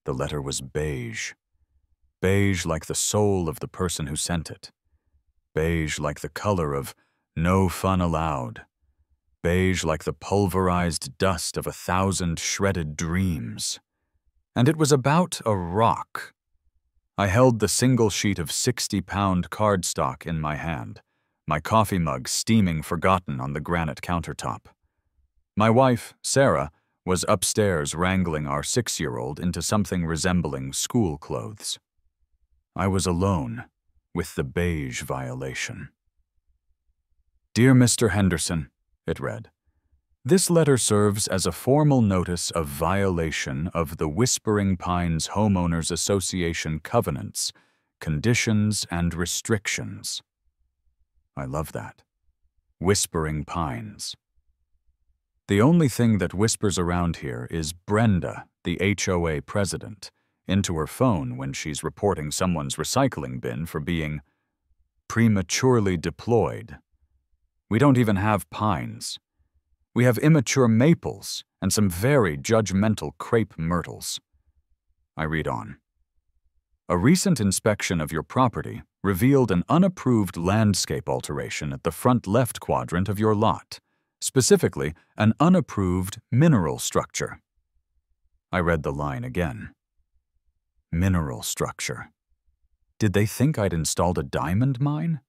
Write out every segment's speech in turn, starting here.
The letter was beige. Beige like the soul of the person who sent it. Beige like the color of no fun allowed. Beige like the pulverized dust of 1,000 shredded dreams. And it was about a rock. I held the single sheet of 60-pound cardstock in my hand, my coffee mug steaming forgotten on the granite countertop. My wife, Sarah, was upstairs wrangling our 6-year-old into something resembling school clothes. I was alone with the beige violation. Dear Mr. Henderson, it read, this letter serves as a formal notice of violation of the Whispering Pines Homeowners Association covenants, conditions, and restrictions. I love that. Whispering Pines. The only thing that whispers around here is Brenda, the HOA president, into her phone when she's reporting someone's recycling bin for being prematurely deployed. We don't even have pines. We have immature maples and some very judgmental crepe myrtles. I read on. A recent inspection of your property revealed an unapproved landscape alteration at the front left quadrant of your lot, specifically an unapproved mineral structure. I read the line again. Mineral structure. Did they think I'd installed a diamond mine?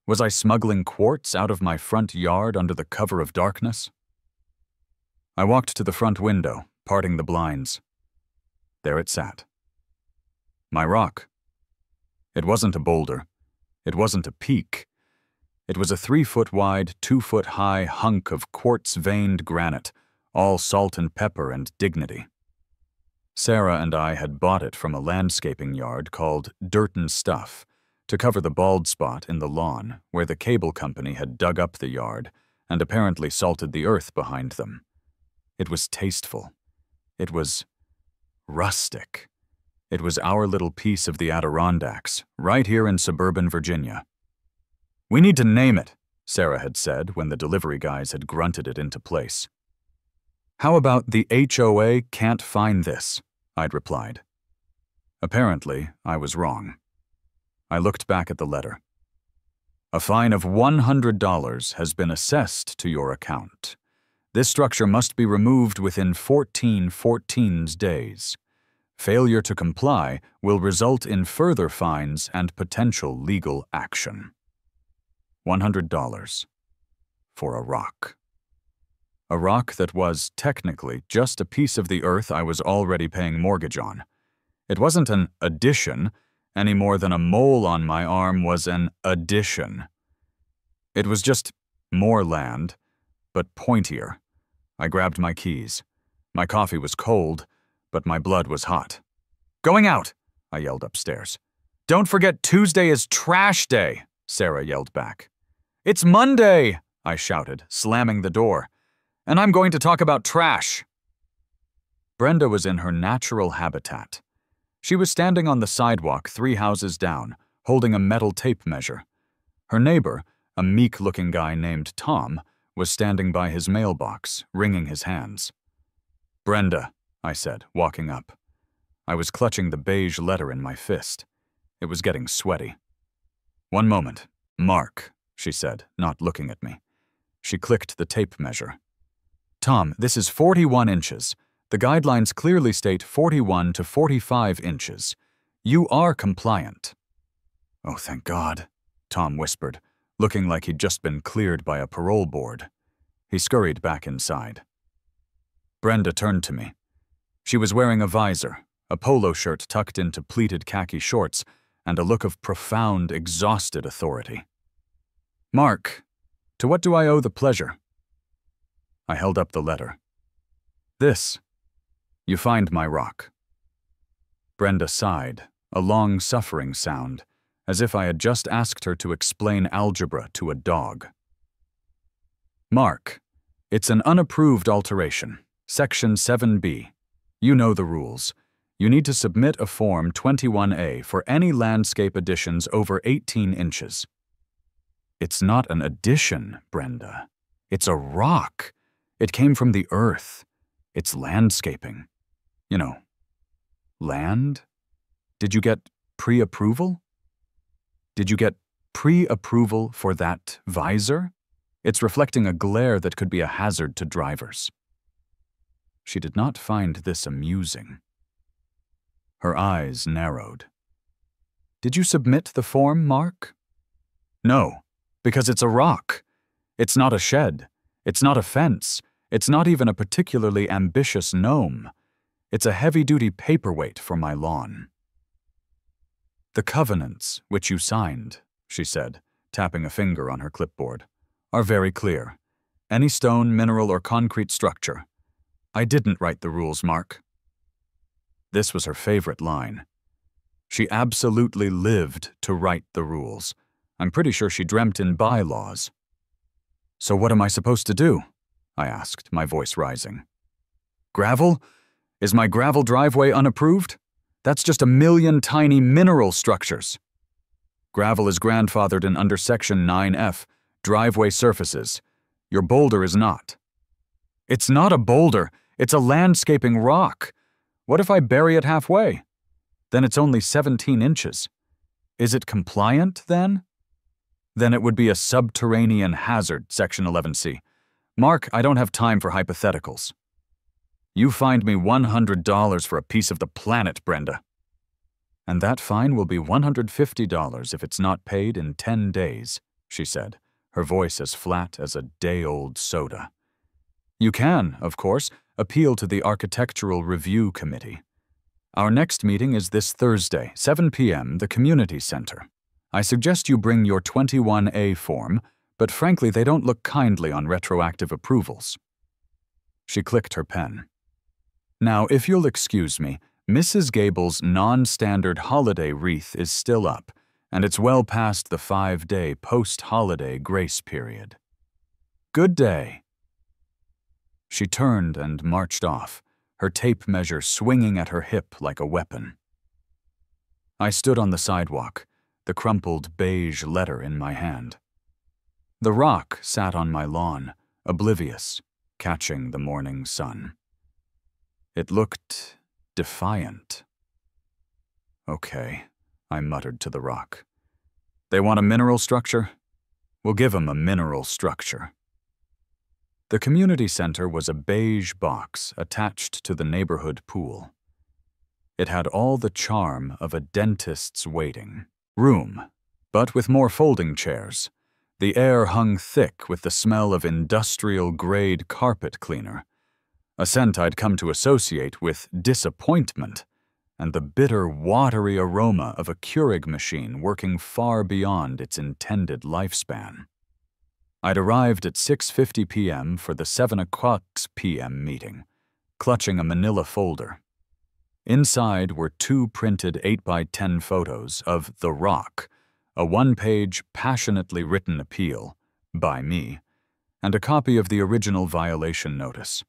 Was I smuggling quartz out of my front yard under the cover of darkness? I walked to the front window, parting the blinds. There it sat. My rock. It wasn't a boulder. It wasn't a peak. It was a 3-foot-wide, 2-foot-high hunk of quartz-veined granite, all salt and pepper and dignity. Sarah and I had bought it from a landscaping yard called Dirt and Stuff to cover the bald spot in the lawn where the cable company had dug up the yard and apparently salted the earth behind them. It was tasteful. It was rustic. It was our little piece of the Adirondacks, right here in suburban Virginia. We need to name it, Sarah had said when the delivery guys had grunted it into place. How about the HOA can't find this? I'd replied. Apparently, I was wrong. I looked back at the letter. A fine of $100 has been assessed to your account. This structure must be removed within 14 days. Failure to comply will result in further fines and potential legal action. $100 for a rock. A rock that was, technically, just a piece of the earth I was already paying mortgage on. It wasn't an addition, any more than a mole on my arm was an addition. It was just more land, but pointier. I grabbed my keys. My coffee was cold, but my blood was hot. Going out, I yelled upstairs. Don't forget Tuesday is trash day, Sarah yelled back. It's Monday, I shouted, slamming the door. And I'm going to talk about trash. Brenda was in her natural habitat. She was standing on the sidewalk 3 houses down, holding a metal tape measure. Her neighbor, a meek-looking guy named Tom, was standing by his mailbox, wringing his hands. Brenda, I said, walking up. I was clutching the beige letter in my fist. It was getting sweaty. One moment. Mark, she said, not looking at me. She clicked the tape measure. Tom, this is 41 inches. The guidelines clearly state 41 to 45 inches. You are compliant. Oh, thank God, Tom whispered, looking like he'd just been cleared by a parole board. He scurried back inside. Brenda turned to me. She was wearing a visor, a polo shirt tucked into pleated khaki shorts, and a look of profound, exhausted authority. Mark, to what do I owe the pleasure? I held up the letter. This. You find my rock. Brenda sighed, a long suffering sound, as if I had just asked her to explain algebra to a dog. Mark, it's an unapproved alteration, Section 7B. You know the rules. You need to submit a Form 21A for any landscape additions over 18 inches. It's not an addition, Brenda. It's a rock. It came from the earth. It's landscaping. You know, Land? Did you get pre-approval? Did you get pre-approval for that visor? It's reflecting a glare that could be a hazard to drivers. She did not find this amusing. Her eyes narrowed. Did you submit the form, Mark? No, because it's a rock. It's not a shed. It's not a fence. It's not even a particularly ambitious gnome. It's a heavy-duty paperweight for my lawn. The covenants which you signed, she said, tapping a finger on her clipboard, are very clear. Any stone, mineral, or concrete structure. I didn't write the rules, Mark. This was her favorite line. She absolutely lived to write the rules. I'm pretty sure she dreamt in bylaws. So what am I supposed to do? I asked, my voice rising. Gravel? Is my gravel driveway unapproved? That's just 1,000,000 tiny mineral structures. Gravel is grandfathered in under Section 9F, driveway surfaces. Your boulder is not. It's not a boulder, it's a landscaping rock. What if I bury it halfway? Then it's only 17 inches. Is it compliant, then? Then it would be a subterranean hazard, Section 11C. Mark, I don't have time for hypotheticals. You fined me $100 for a piece of the planet, Brenda. And that fine will be $150 if it's not paid in 10 days, she said, her voice as flat as a day-old soda. You can, of course, appeal to the Architectural Review Committee. Our next meeting is this Thursday, 7 p.m., the Community Center. I suggest you bring your 21A form, but frankly, they don't look kindly on retroactive approvals. She clicked her pen. Now, if you'll excuse me, Mrs. Gable's non-standard holiday wreath is still up, and it's well past the 5-day post-holiday grace period. Good day. She turned and marched off, her tape measure swinging at her hip like a weapon. I stood on the sidewalk, the crumpled beige letter in my hand. The rock sat on my lawn, oblivious, catching the morning sun. It looked defiant. Okay, I muttered to the rock. They want a mineral structure? We'll give them a mineral structure. The community center was a beige box attached to the neighborhood pool. It had all the charm of a dentist's waiting room, but with more folding chairs. The air hung thick with the smell of industrial-grade carpet cleaner, a scent I'd come to associate with disappointment, and the bitter, watery aroma of a Keurig machine working far beyond its intended lifespan. I'd arrived at 6:50 p.m. for the 7 o'clock p.m. meeting, clutching a manila folder. Inside were 2 printed 8x10 photos of The Rock, a 1-page, passionately written appeal, by me, and a copy of the original violation notice.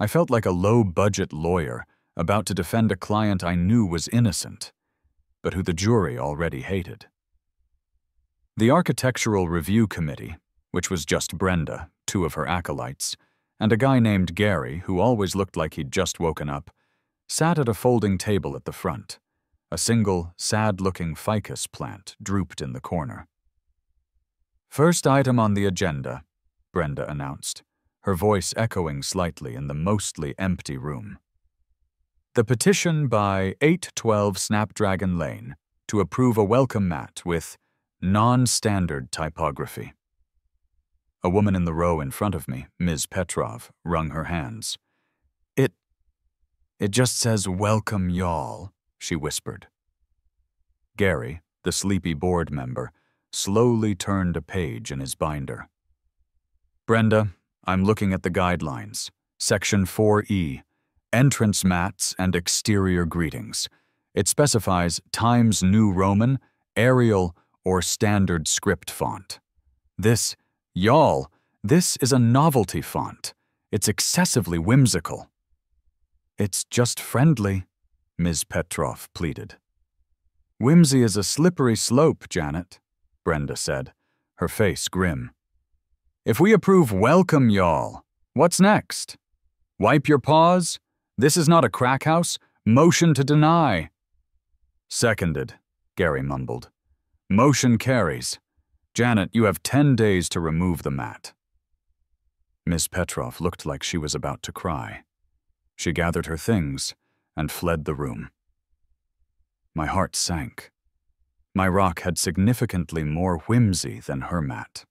I felt like a low-budget lawyer about to defend a client I knew was innocent, but who the jury already hated. The Architectural Review Committee, which was just Brenda, 2 of her acolytes, and a guy named Gary who always looked like he'd just woken up, sat at a folding table at the front. A single, sad-looking ficus plant drooped in the corner. First item on the agenda, Brenda announced, her voice echoing slightly in the mostly empty room. The petition by 812 Snapdragon Lane to approve a welcome mat with non-standard typography. A woman in the row in front of me, Ms. Petrov, wrung her hands. It just says, "Welcome, y'all," she whispered. Gary, the sleepy board member, slowly turned a page in his binder. Brenda, I'm looking at the guidelines. Section 4E, entrance mats and exterior greetings. It specifies Times New Roman, Arial, or standard script font. This, y'all, this is a novelty font. It's excessively whimsical. It's just friendly, Ms. Petrov pleaded. Whimsy is a slippery slope, Janet, Brenda said, her face grim. If we approve welcome, y'all, what's next? Wipe your paws? This is not a crack house. Motion to deny. Seconded, Gary mumbled. Motion carries. Janet, you have 10 days to remove the mat. Miss Petrov looked like she was about to cry. She gathered her things and fled the room. My heart sank. My rock had significantly more whimsy than her mat.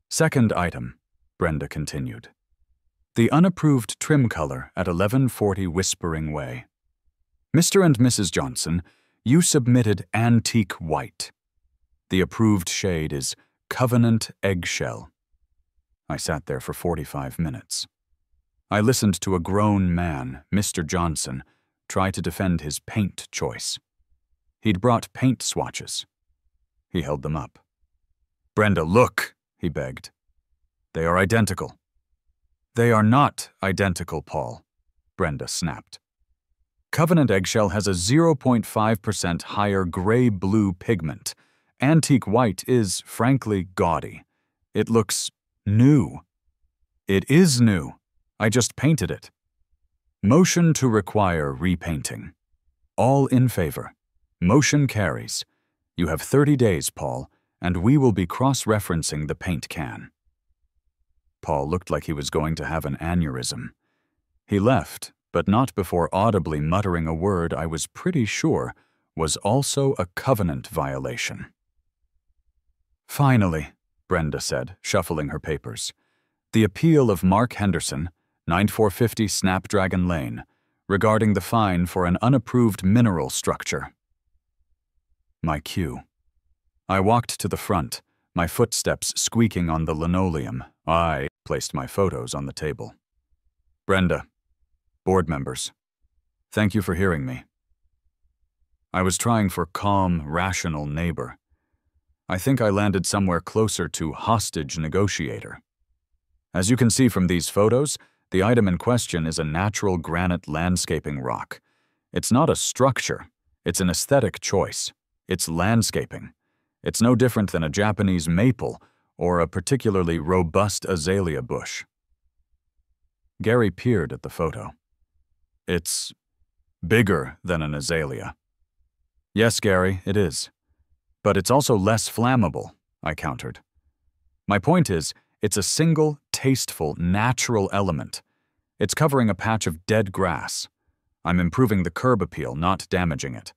Second item, Brenda continued. The unapproved trim color at 1140 Whispering Way. Mr. and Mrs. Johnson, you submitted antique white. The approved shade is Covenant Eggshell. I sat there for 45 minutes. I listened to a grown man, Mr. Johnson, try to defend his paint choice. He'd brought paint swatches. He held them up. Brenda, look, he begged. They are identical. They are not identical, Paul, Brenda snapped. Covenant Eggshell has a 0.5% higher gray-blue pigment. Antique white is, frankly, gaudy. It looks new. It is new. I just painted it. Motion to require repainting. All in favor. Motion carries. You have 30 days, Paul, and we will be cross-referencing the paint can. Paul looked like he was going to have an aneurysm. He left, but not before audibly muttering a word I was pretty sure was also a covenant violation. Finally, Brenda said, shuffling her papers, the appeal of Mark Henderson, 9450 Snapdragon Lane, regarding the fine for an unapproved mineral structure. My cue. I walked to the front, my footsteps squeaking on the linoleum. I placed my photos on the table. Brenda, board members, thank you for hearing me. I was trying for calm, rational neighbor. I think I landed somewhere closer to hostage negotiator. As you can see from these photos, the item in question is a natural granite landscaping rock. It's not a structure, it's an aesthetic choice. It's landscaping. It's no different than a Japanese maple or a particularly robust azalea bush. Gary peered at the photo. It's bigger than an azalea. Yes, Gary, it is. But it's also less flammable, I countered. My point is, it's a single, tasteful, natural element. It's covering a patch of dead grass. I'm improving the curb appeal, not damaging it.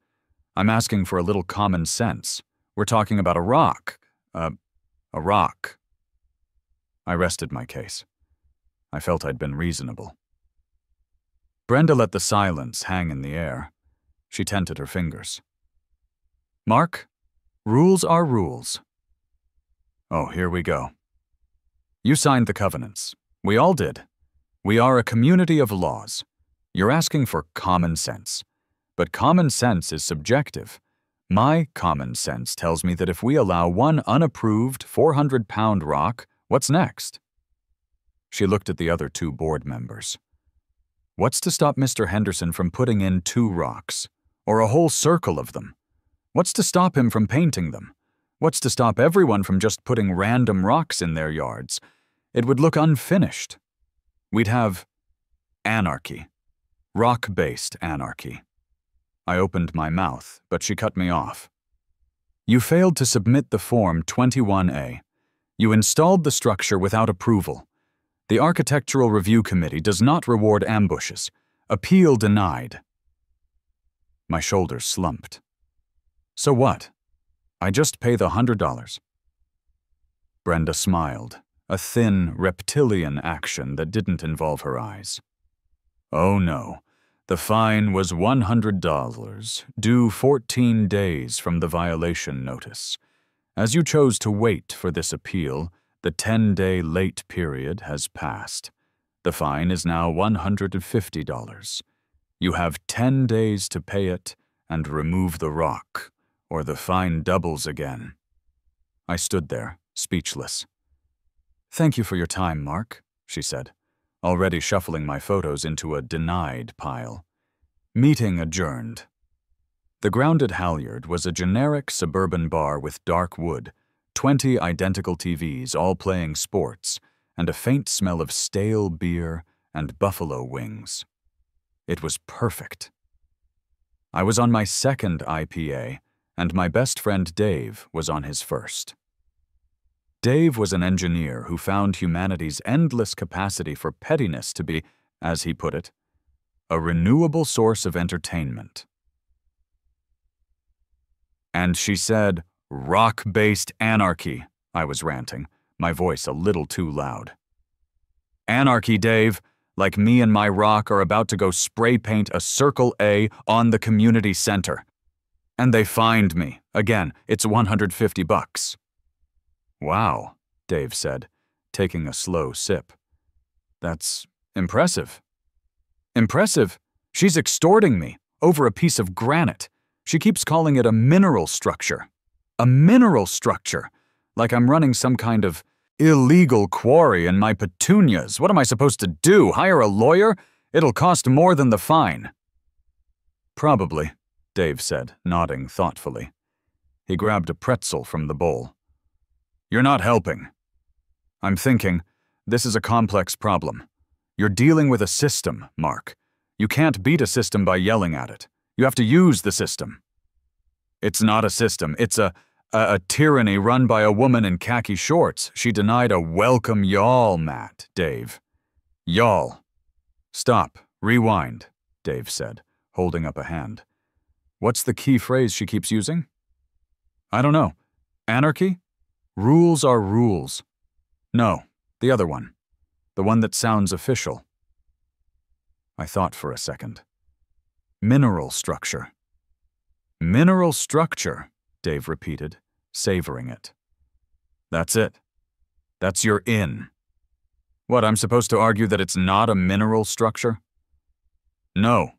I'm asking for a little common sense. We're talking about a rock. A rock. I rested my case. I felt I'd been reasonable. Brenda let the silence hang in the air. She tented her fingers. Mark, rules are rules. Oh, here we go. You signed the covenants. We all did. We are a community of laws. You're asking for common sense. But common sense is subjective. My common sense tells me that if we allow one unapproved 400-pound rock, what's next? She looked at the other two board members. What's to stop Mr. Henderson from putting in 2 rocks? Or a whole circle of them? What's to stop him from painting them? What's to stop everyone from just putting random rocks in their yards? It would look unfinished. We'd have anarchy. Rock-based anarchy. I opened my mouth, but she cut me off. You failed to submit the Form 21A. You installed the structure without approval. The Architectural Review Committee does not reward ambushes. Appeal denied. My shoulders slumped. So what? I just pay the $100. Brenda smiled, a thin, reptilian action that didn't involve her eyes. Oh no. The fine was $100, due 14 days from the violation notice. As you chose to wait for this appeal, the 10-day late period has passed. The fine is now $150. You have 10 days to pay it and remove the rock, or the fine doubles again. I stood there, speechless. Thank you for your time, Mark, she said, already shuffling my photos into a denied pile. Meeting adjourned. The Grounded Halyard was a generic suburban bar with dark wood, 20 identical TVs all playing sports, and a faint smell of stale beer and buffalo wings. It was perfect. I was on my second IPA, and my best friend Dave was on his first. Dave was an engineer who found humanity's endless capacity for pettiness to be, as he put it, a renewable source of entertainment. And she said, "Rock-based anarchy," I was ranting, my voice a little too loud. "Anarchy, Dave, like me and my rock are about to go spray paint a Circle A on the community center. And they fined me. Again, it's $150. "Wow," Dave said, taking a slow sip. "That's impressive." "Impressive? She's extorting me over a piece of granite. She keeps calling it a mineral structure. A mineral structure, like I'm running some kind of illegal quarry in my petunias. What am I supposed to do, hire a lawyer? It'll cost more than the fine." "Probably," Dave said, nodding thoughtfully. He grabbed a pretzel from the bowl. "You're not helping." "I'm thinking, this is a complex problem. You're dealing with a system, Mark. You can't beat a system by yelling at it. You have to use the system." "It's not a system. It's a tyranny run by a woman in khaki shorts. She denied a welcome y'all mat, Dave. Y'all." "Stop. Rewind," Dave said, holding up a hand. "What's the key phrase she keeps using?" "I don't know. Anarchy? Rules are rules." "No, the other one. The one that sounds official." I thought for a second. "Mineral structure." "Mineral structure," Dave repeated, savoring it. "That's it. That's your in. What, I'm supposed to argue that it's not a mineral structure?" "No,"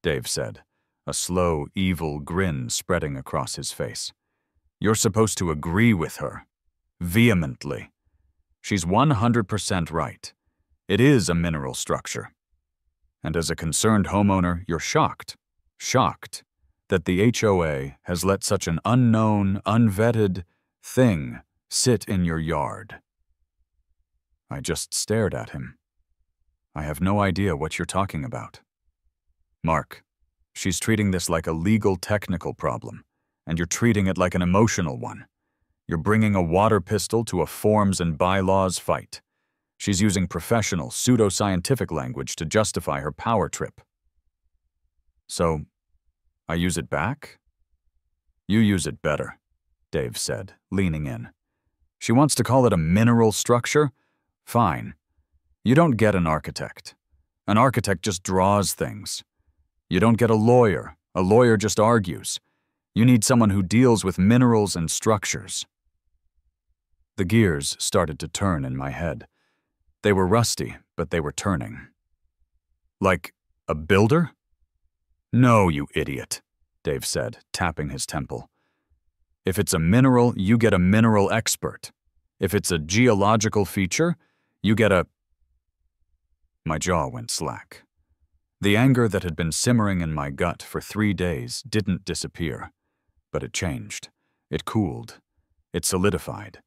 Dave said, a slow, evil grin spreading across his face. "You're supposed to agree with her. Vehemently. She's 100% right. It is a mineral structure. And as a concerned homeowner, you're shocked. Shocked that the HOA has let such an unknown, unvetted thing sit in your yard." I just stared at him. "I have no idea what you're talking about." "Mark, she's treating this like a legal technical problem, and you're treating it like an emotional one. You're bringing a water pistol to a forms and bylaws fight. She's using professional, pseudoscientific language to justify her power trip." "So, I use it back?" "You use it better," Dave said, leaning in. "She wants to call it a mineral structure? Fine. You don't get an architect. An architect just draws things. You don't get a lawyer. A lawyer just argues. You need someone who deals with minerals and structures." The gears started to turn in my head. They were rusty, but they were turning. "Like a builder?" "No, you idiot," Dave said, tapping his temple. "If it's a mineral, you get a mineral expert. If it's a geological feature, you get a—" My jaw went slack. The anger that had been simmering in my gut for 3 days didn't disappear, but it changed. It cooled. It solidified.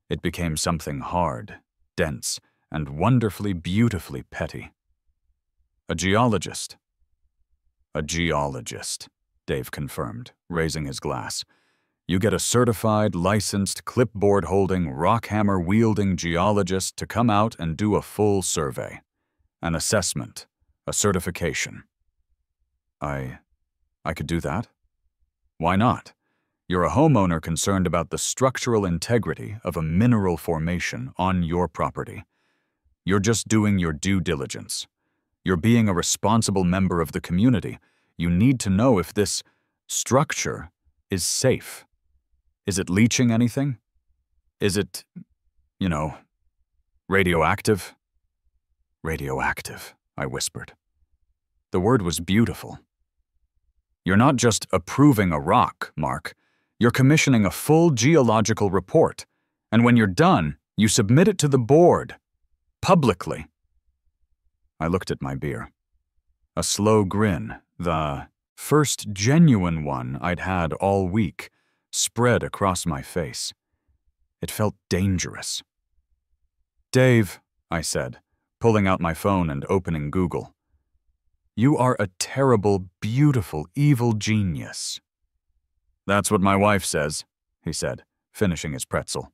It became something hard, dense, and wonderfully, beautifully petty. "A geologist." "A geologist," Dave confirmed, raising his glass. "You get a certified, licensed, clipboard-holding, rockhammer-wielding geologist to come out and do a full survey. An assessment. A certification." I could do that? "Why not? You're a homeowner concerned about the structural integrity of a mineral formation on your property. You're just doing your due diligence. You're being a responsible member of the community. You need to know if this structure is safe. Is it leaching anything? Is it, radioactive?" "Radioactive," I whispered. The word was beautiful. "You're not just approving a rock, Mark. You're commissioning a full geological report. And when you're done, you submit it to the board. Publicly." I looked at my beer. A slow grin, the first genuine one I'd had all week, spread across my face. It felt dangerous. "Dave," I said, pulling out my phone and opening Google. You are a terrible, beautiful, evil genius." "That's what my wife says," he said, finishing his pretzel.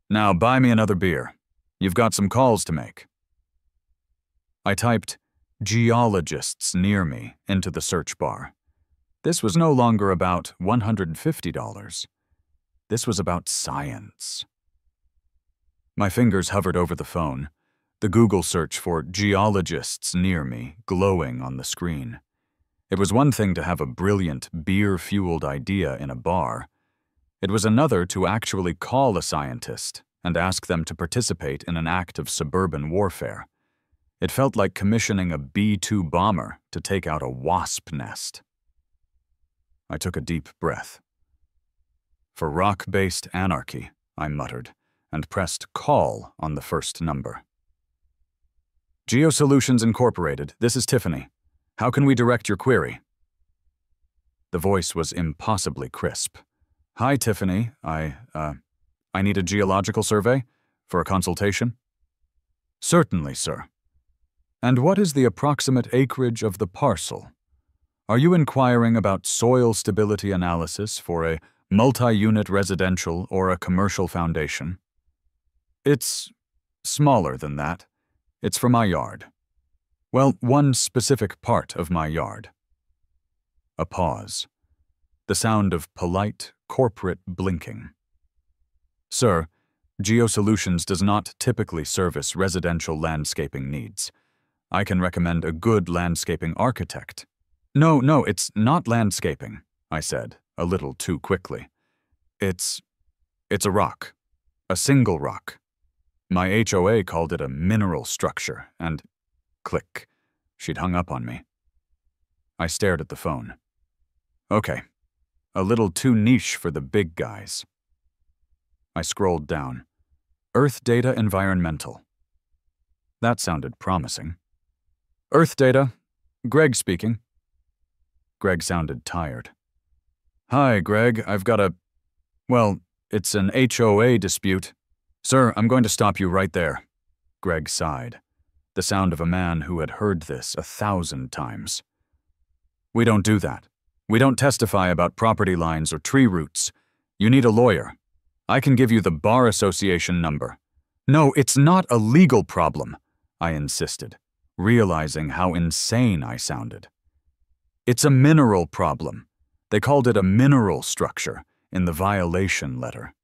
"Now buy me another beer. You've got some calls to make." I typed "Geologists near me" into the search bar. This was no longer about $150. This was about science. My fingers hovered over the phone, the Google search for "geologists near me" glowing on the screen. It was one thing to have a brilliant, beer-fueled idea in a bar. It was another to actually call a scientist and ask them to participate in an act of suburban warfare. It felt like commissioning a B-2 bomber to take out a wasp nest. I took a deep breath. "For rock-based anarchy," I muttered, and pressed call on the first number. "Geosolutions Incorporated, this is Tiffany. How can we direct your query?" The voice was impossibly crisp. "Hi, Tiffany. I need a geological survey for a consultation." "Certainly, sir. And what is the approximate acreage of the parcel? Are you inquiring about soil stability analysis for a multi-unit residential or a commercial foundation?" "It's smaller than that. It's for my yard. Well, one specific part of my yard." A pause. The sound of polite, corporate blinking. "Sir, Geosolutions does not typically service residential landscaping needs. I can recommend a good landscaping architect." No, it's not landscaping," I said, a little too quickly. It's a rock. A single rock. My HOA called it a mineral structure, and click. She'd hung up on me. I stared at the phone. Okay. A little too niche for the big guys. I scrolled down. Earth Data Environmental. That sounded promising. "Earth Data. Greg speaking." Greg sounded tired. "Hi, Greg. It's an HOA dispute." "Sir, I'm going to stop you right there." Greg sighed, the sound of a man who had heard this 1,000 times. "We don't do that. We don't testify about property lines or tree roots. You need a lawyer. I can give you the Bar Association number." "No, it's not a legal problem," I insisted, realizing how insane I sounded. "It's a mineral problem. They called it a mineral structure in the violation letter.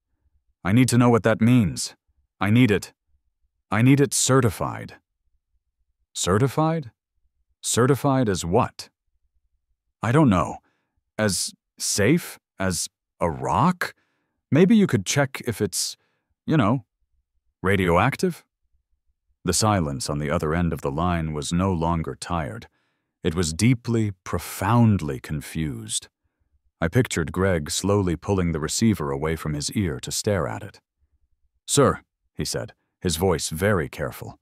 I need to know what that means. I need it certified." "Certified? Certified as what?" "I don't know. As safe? As a rock? Maybe you could check if it's, radioactive?" The silence on the other end of the line was no longer tired. It was deeply, profoundly confused. I pictured Greg slowly pulling the receiver away from his ear to stare at it. "Sir," he said, his voice very careful,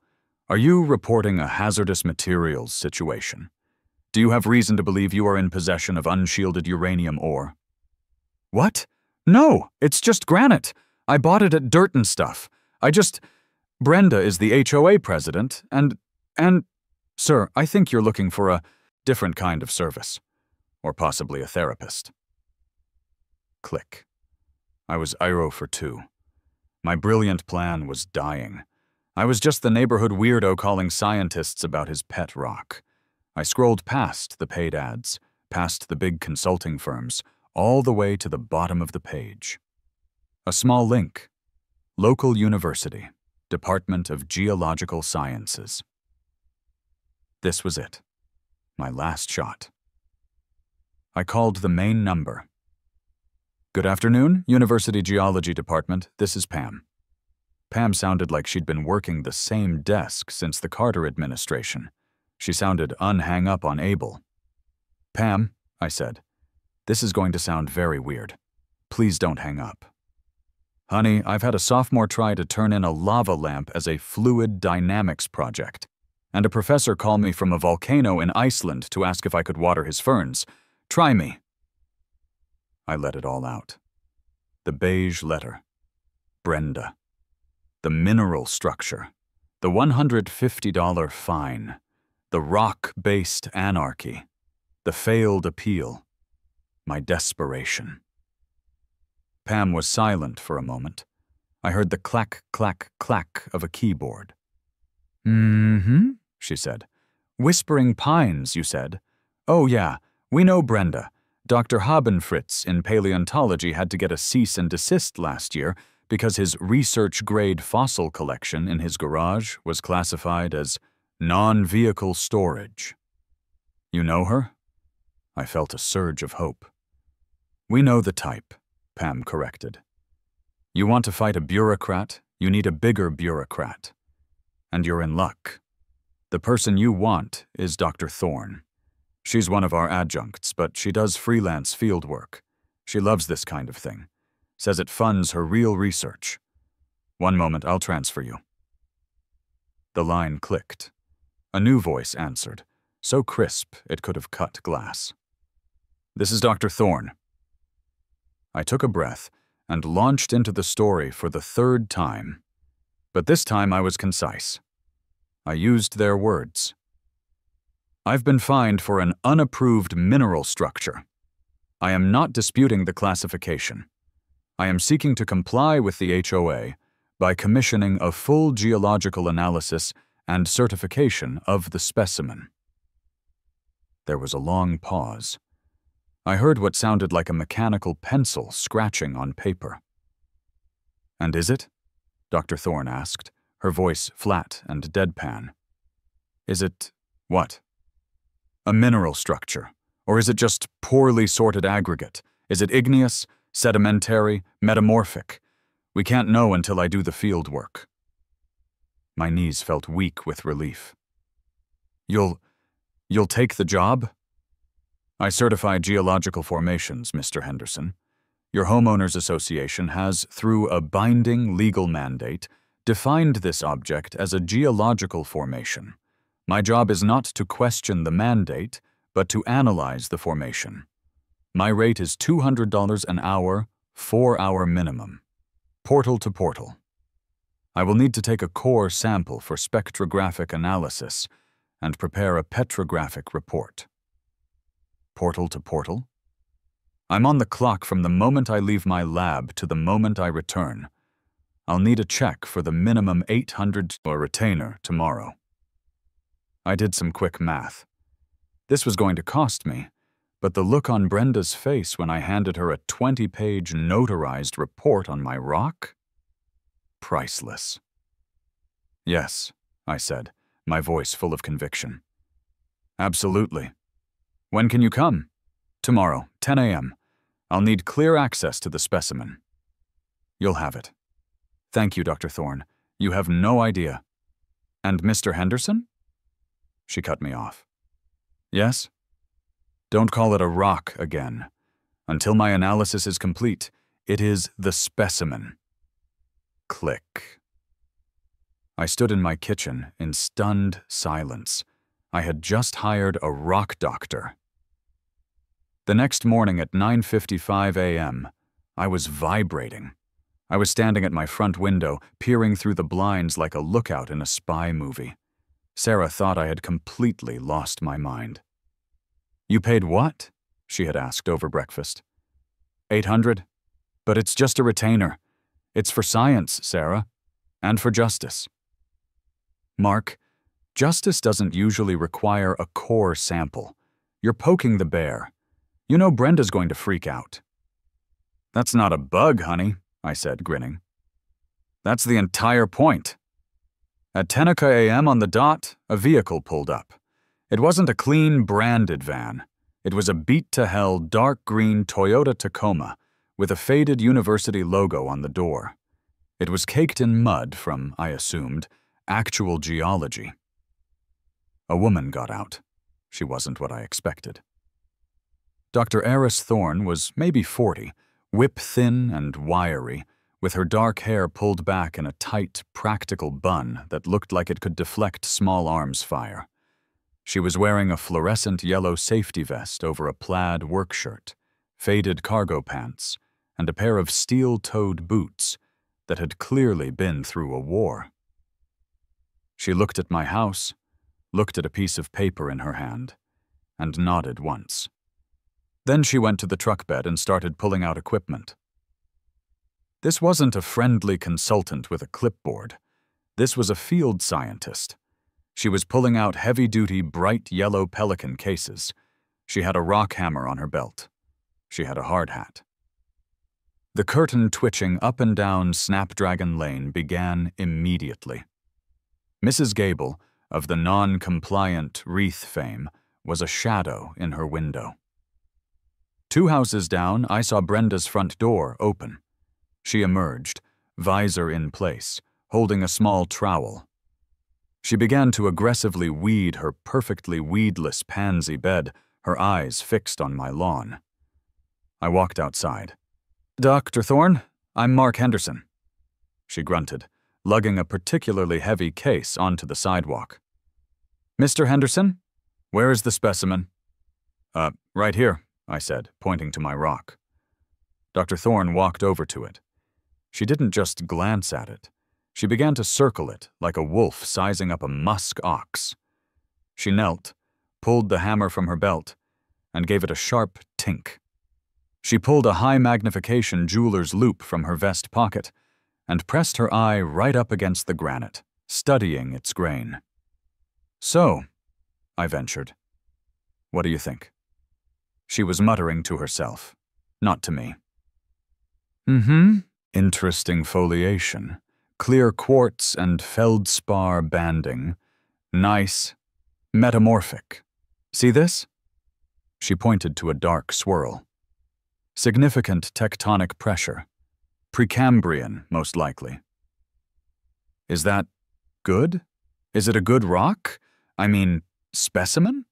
"are you reporting a hazardous materials situation? Do you have reason to believe you are in possession of unshielded uranium ore?" "What? No, it's just granite. I bought it at Dirt and Stuff. Brenda is the HOA president, and, sir, I think you're looking for a different kind of service. Or possibly a therapist." Click. I was iro for 2. My brilliant plan was dying. I was just the neighborhood weirdo calling scientists about his pet rock. I scrolled past the paid ads, past the big consulting firms, all the way to the bottom of the page. A small link. Local University, Department of Geological Sciences. This was it. My last shot. I called the main number. "Good afternoon, University Geology Department. This is Pam." Pam sounded like she'd been working the same desk since the Carter administration. She sounded unhang up on Abel. "Pam," I said, "this is going to sound very weird. Please don't hang up." "Honey, I've had a sophomore try to turn in a lava lamp as a fluid dynamics project, and a professor called me from a volcano in Iceland to ask if I could water his ferns. Try me." I let it all out. The beige letter. Brenda. The mineral structure. The $150 fine. The rock-based anarchy. The failed appeal. My desperation. Pam was silent for a moment. I heard the clack, clack, clack of a keyboard. "Mm-hmm," she said. "Whispering Pines, you said. Oh yeah, we know Brenda. Dr. Habenfritz in paleontology had to get a cease and desist last year because his research-grade fossil collection in his garage was classified as non-vehicle storage. You know her?" I felt a surge of hope. "We know the type," Pam corrected. "You want to fight a bureaucrat, you need a bigger bureaucrat. And you're in luck. The person you want is Dr. Thorne. She's one of our adjuncts, but she does freelance field work. She loves this kind of thing. Says it funds her real research. One moment, I'll transfer you." The line clicked. A new voice answered, so crisp it could have cut glass. "This is Dr. Thorne." I took a breath and launched into the story for the third time. But this time I was concise. I used their words. "I've been fined for an unapproved mineral structure. I am not disputing the classification. I am seeking to comply with the HOA by commissioning a full geological analysis and certification of the specimen." There was a long pause. I heard what sounded like a mechanical pencil scratching on paper. "And is it?" Dr. Thorne asked, her voice flat and deadpan. "Is it what? A mineral structure? Or is it just poorly sorted aggregate? Is it igneous, sedimentary, metamorphic? We can't know until I do the field work." My knees felt weak with relief. You'll take the job?" "I certify geological formations, Mr. Henderson. Your homeowners association has, through a binding legal mandate, defined this object as a geological formation. My job is not to question the mandate, but to analyze the formation. My rate is $200 an hour, 4-hour minimum. Portal to portal. I will need to take a core sample for spectrographic analysis and prepare a petrographic report." Portal to portal? "I'm on the clock from the moment I leave my lab to the moment I return. I'll need a check for the minimum $800 retainer tomorrow." I did some quick math. This was going to cost me, but the look on Brenda's face when I handed her a 20-page notarized report on my rock? Priceless. "Yes," I said, my voice full of conviction. "Absolutely. When can you come?" "Tomorrow, 10 a.m. I'll need clear access to the specimen." "You'll have it." "Thank you, Dr. Thorne. You have no idea." "And Mr. Henderson?" She cut me off. "Yes?" "Don't call it a rock again. Until my analysis is complete, it is the specimen." Click. I stood in my kitchen in stunned silence. I had just hired a rock doctor. The next morning at 9:55 a.m., I was vibrating. I was standing at my front window, peering through the blinds like a lookout in a spy movie. Sarah thought I had completely lost my mind. "You paid what?" she had asked over breakfast. $800. But it's just a retainer. It's for science, Sarah. And for justice." "Mark, justice doesn't usually require a core sample. You're poking the bear. You know Brenda's going to freak out." "That's not a bug, honey," I said, grinning. "That's the entire point." At 10 a.m. on the dot, a vehicle pulled up. It wasn't a clean, branded van. It was a beat-to-hell dark green Toyota Tacoma with a faded university logo on the door. It was caked in mud from, I assumed, actual geology. A woman got out. She wasn't what I expected. Dr. Eris Thorne was maybe 40, whip-thin and wiry, with her dark hair pulled back in a tight, practical bun that looked like it could deflect small arms fire. She was wearing a fluorescent yellow safety vest over a plaid work shirt, faded cargo pants, and a pair of steel-toed boots that had clearly been through a war. She looked at my house, looked at a piece of paper in her hand, and nodded once. Then she went to the truck bed and started pulling out equipment. This wasn't a friendly consultant with a clipboard. This was a field scientist. She was pulling out heavy-duty, bright yellow Pelican cases. She had a rock hammer on her belt. She had a hard hat. The curtain twitching up and down Snapdragon Lane began immediately. Mrs. Gable, of the non-compliant wreath fame, was a shadow in her window. 2 houses down, I saw Brenda's front door open. She emerged, visor in place, holding a small trowel. She began to aggressively weed her perfectly weedless pansy bed, her eyes fixed on my lawn. I walked outside. "Dr. Thorne, I'm Mark Henderson," she grunted, lugging a particularly heavy case onto the sidewalk. "Mr. Henderson, where is the specimen?" Right here," I said, pointing to my rock. Dr. Thorne walked over to it. She didn't just glance at it. She began to circle it like a wolf sizing up a musk ox. She knelt, pulled the hammer from her belt, and gave it a sharp tink. She pulled a high-magnification jeweler's loupe from her vest pocket and pressed her eye right up against the granite, studying its grain. "So," I ventured, "what do you think?" She was muttering to herself, not to me. Interesting foliation, clear quartz and feldspar banding. Nice. Metamorphic. See this?" She pointed to a dark swirl. "Significant tectonic pressure. Precambrian, most likely." "Is that good? Is it a good rock? I mean, specimen?"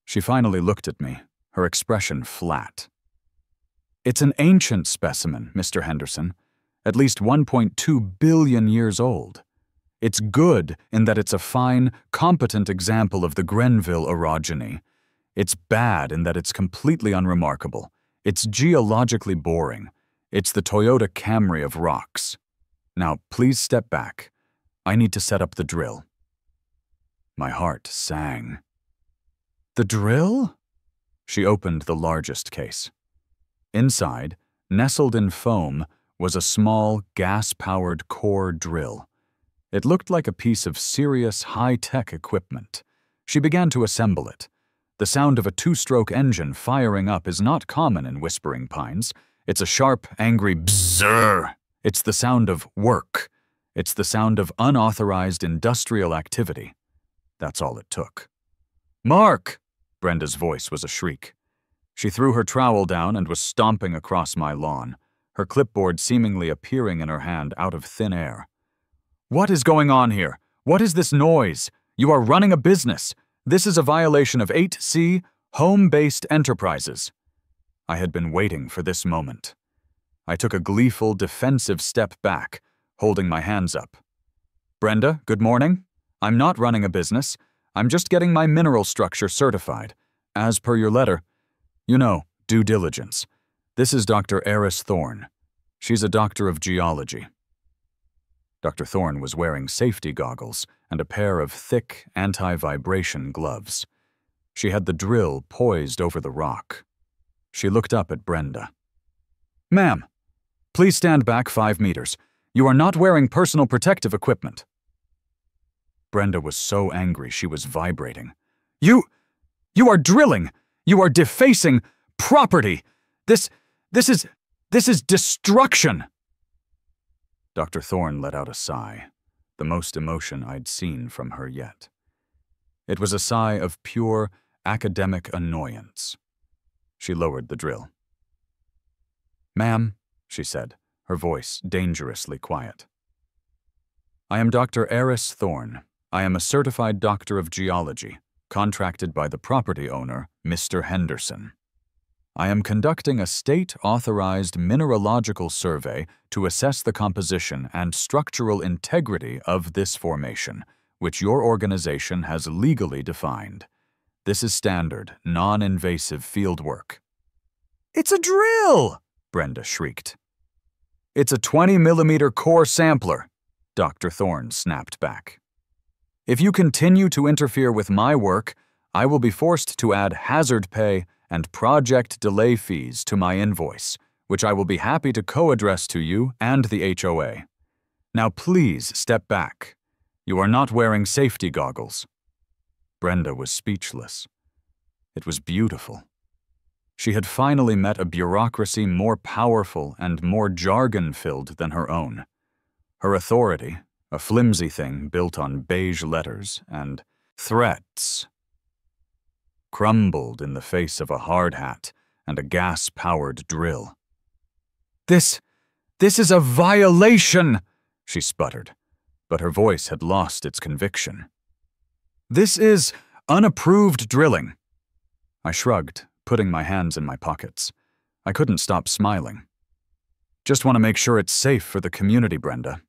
She finally looked at me, her expression flat. "It's an ancient specimen, Mr. Henderson, at least 1.2 billion years old. It's good in that it's a fine, competent example of the Grenville orogeny. It's bad in that it's completely unremarkable. It's geologically boring. It's the Toyota Camry of rocks. Now, please step back. I need to set up the drill." My heart sang. "The drill?" She opened the largest case. Inside, nestled in foam, was a small, gas-powered core drill. It looked like a piece of serious, high-tech equipment. She began to assemble it. The sound of a 2-stroke engine firing up is not common in Whispering Pines. It's a sharp, angry bzzz. It's the sound of work. It's the sound of unauthorized industrial activity. That's all it took. "Mark!" Brenda's voice was a shriek. She threw her trowel down and was stomping across my lawn, her clipboard seemingly appearing in her hand out of thin air. "What is going on here? What is this noise? You are running a business. This is a violation of 8C, Home-Based Enterprises." I had been waiting for this moment. I took a gleeful, defensive step back, holding my hands up. "Brenda, good morning. I'm not running a business. I'm just getting my mineral structure certified, as per your letter. You know, due diligence. This is Dr. Eris Thorne. She's a doctor of geology." Dr. Thorne was wearing safety goggles and a pair of thick, anti-vibration gloves. She had the drill poised over the rock. She looked up at Brenda. "Ma'am, please stand back 5 meters. You are not wearing personal protective equipment." Brenda was so angry she was vibrating. You are drilling! You are defacing property! This is destruction!" Dr. Thorne let out a sigh, the most emotion I'd seen from her yet. It was a sigh of pure, academic annoyance. She lowered the drill. "Ma'am," she said, her voice dangerously quiet. "I am Dr. Eris Thorne. I am a certified doctor of geology, contracted by the property owner, Mr. Henderson. I am conducting a state-authorized mineralogical survey to assess the composition and structural integrity of this formation, which your organization has legally defined. This is standard, non-invasive fieldwork." "It's a drill!" Brenda shrieked. "It's a 20-millimeter core sampler," Dr. Thorne snapped back. If you continue to interfere with my work, I will be forced to add hazard pay and project delay fees to my invoice, which I will be happy to co-address to you and the HOA. Now please step back. You are not wearing safety goggles." Brenda was speechless. It was beautiful. She had finally met a bureaucracy more powerful and more jargon-filled than her own. Her authority, a flimsy thing built on beige letters and threats, crumbled in the face of a hard hat and a gas-powered drill. This is a violation," she sputtered, but her voice had lost its conviction. "This is unapproved drilling." I shrugged, putting my hands in my pockets. I couldn't stop smiling. "Just want to make sure it's safe for the community, Brenda.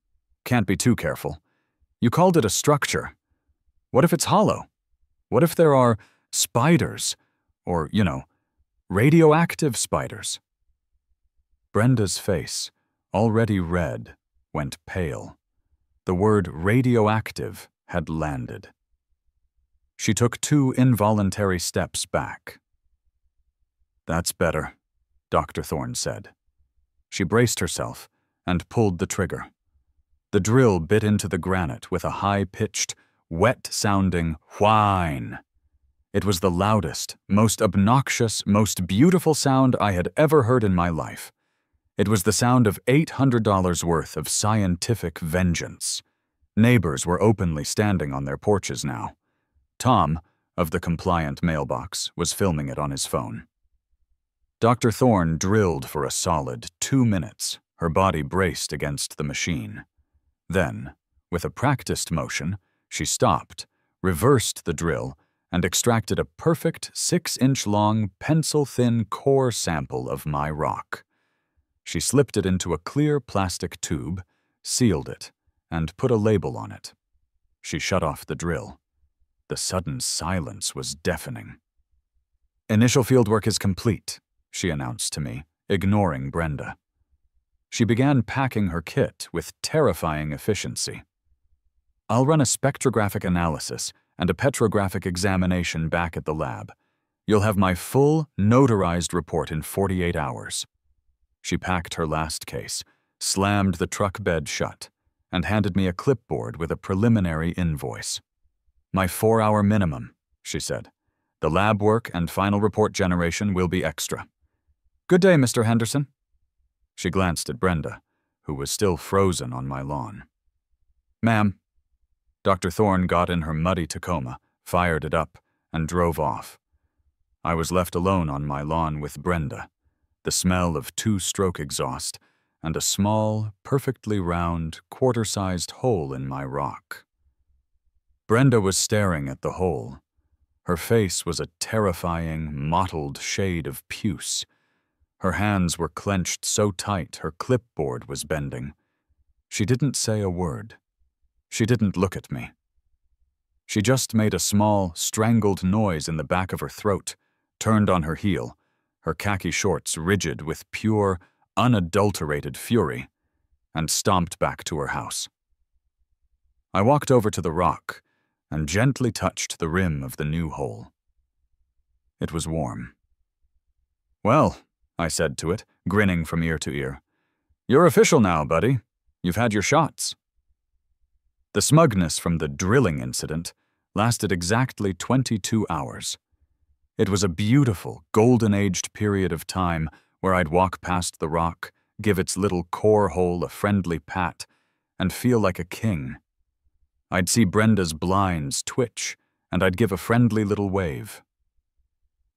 Can't be too careful. You called it a structure. What if it's hollow? What if there are spiders? Or, radioactive spiders?" Brenda's face, already red, went pale. The word radioactive had landed. She took 2 involuntary steps back. "That's better," Dr. Thorne said. She braced herself and pulled the trigger. The drill bit into the granite with a high-pitched, wet-sounding whine. It was the loudest, most obnoxious, most beautiful sound I had ever heard in my life. It was the sound of $800 worth of scientific vengeance. Neighbors were openly standing on their porches now. Tom, of the compliant mailbox, was filming it on his phone. Dr. Thorne drilled for a solid 2 minutes, her body braced against the machine. Then, with a practiced motion, she stopped, reversed the drill, and extracted a perfect 6-inch-long, pencil-thin core sample of my rock. She slipped it into a clear plastic tube, sealed it, and put a label on it. She shut off the drill. The sudden silence was deafening. "Initial fieldwork is complete," she announced to me, ignoring Brenda. She began packing her kit with terrifying efficiency. "I'll run a spectrographic analysis and a petrographic examination back at the lab. You'll have my full, notarized report in 48 hours. She packed her last case, slammed the truck bed shut, and handed me a clipboard with a preliminary invoice. "My 4-hour minimum," she said. "The lab work and final report generation will be extra. Good day, Mr. Henderson." She glanced at Brenda, who was still frozen on my lawn. "Ma'am." Dr. Thorne got in her muddy Tacoma, fired it up, and drove off. I was left alone on my lawn with Brenda, the smell of 2-stroke exhaust, and a small, perfectly round, quarter-sized hole in my rock. Brenda was staring at the hole. Her face was a terrifying, mottled shade of puce. Her hands were clenched so tight her clipboard was bending. She didn't say a word. She didn't look at me. She just made a small, strangled noise in the back of her throat, turned on her heel, her khaki shorts rigid with pure, unadulterated fury, and stomped back to her house. I walked over to the rock and gently touched the rim of the new hole. It was warm. "Well," I said to it, grinning from ear to ear, "you're official now, buddy. You've had your shots." The smugness from the drilling incident lasted exactly 22 hours. It was a beautiful, golden-aged period of time where I'd walk past the rock, give its little core hole a friendly pat, and feel like a king. I'd see Brenda's blinds twitch, and I'd give a friendly little wave.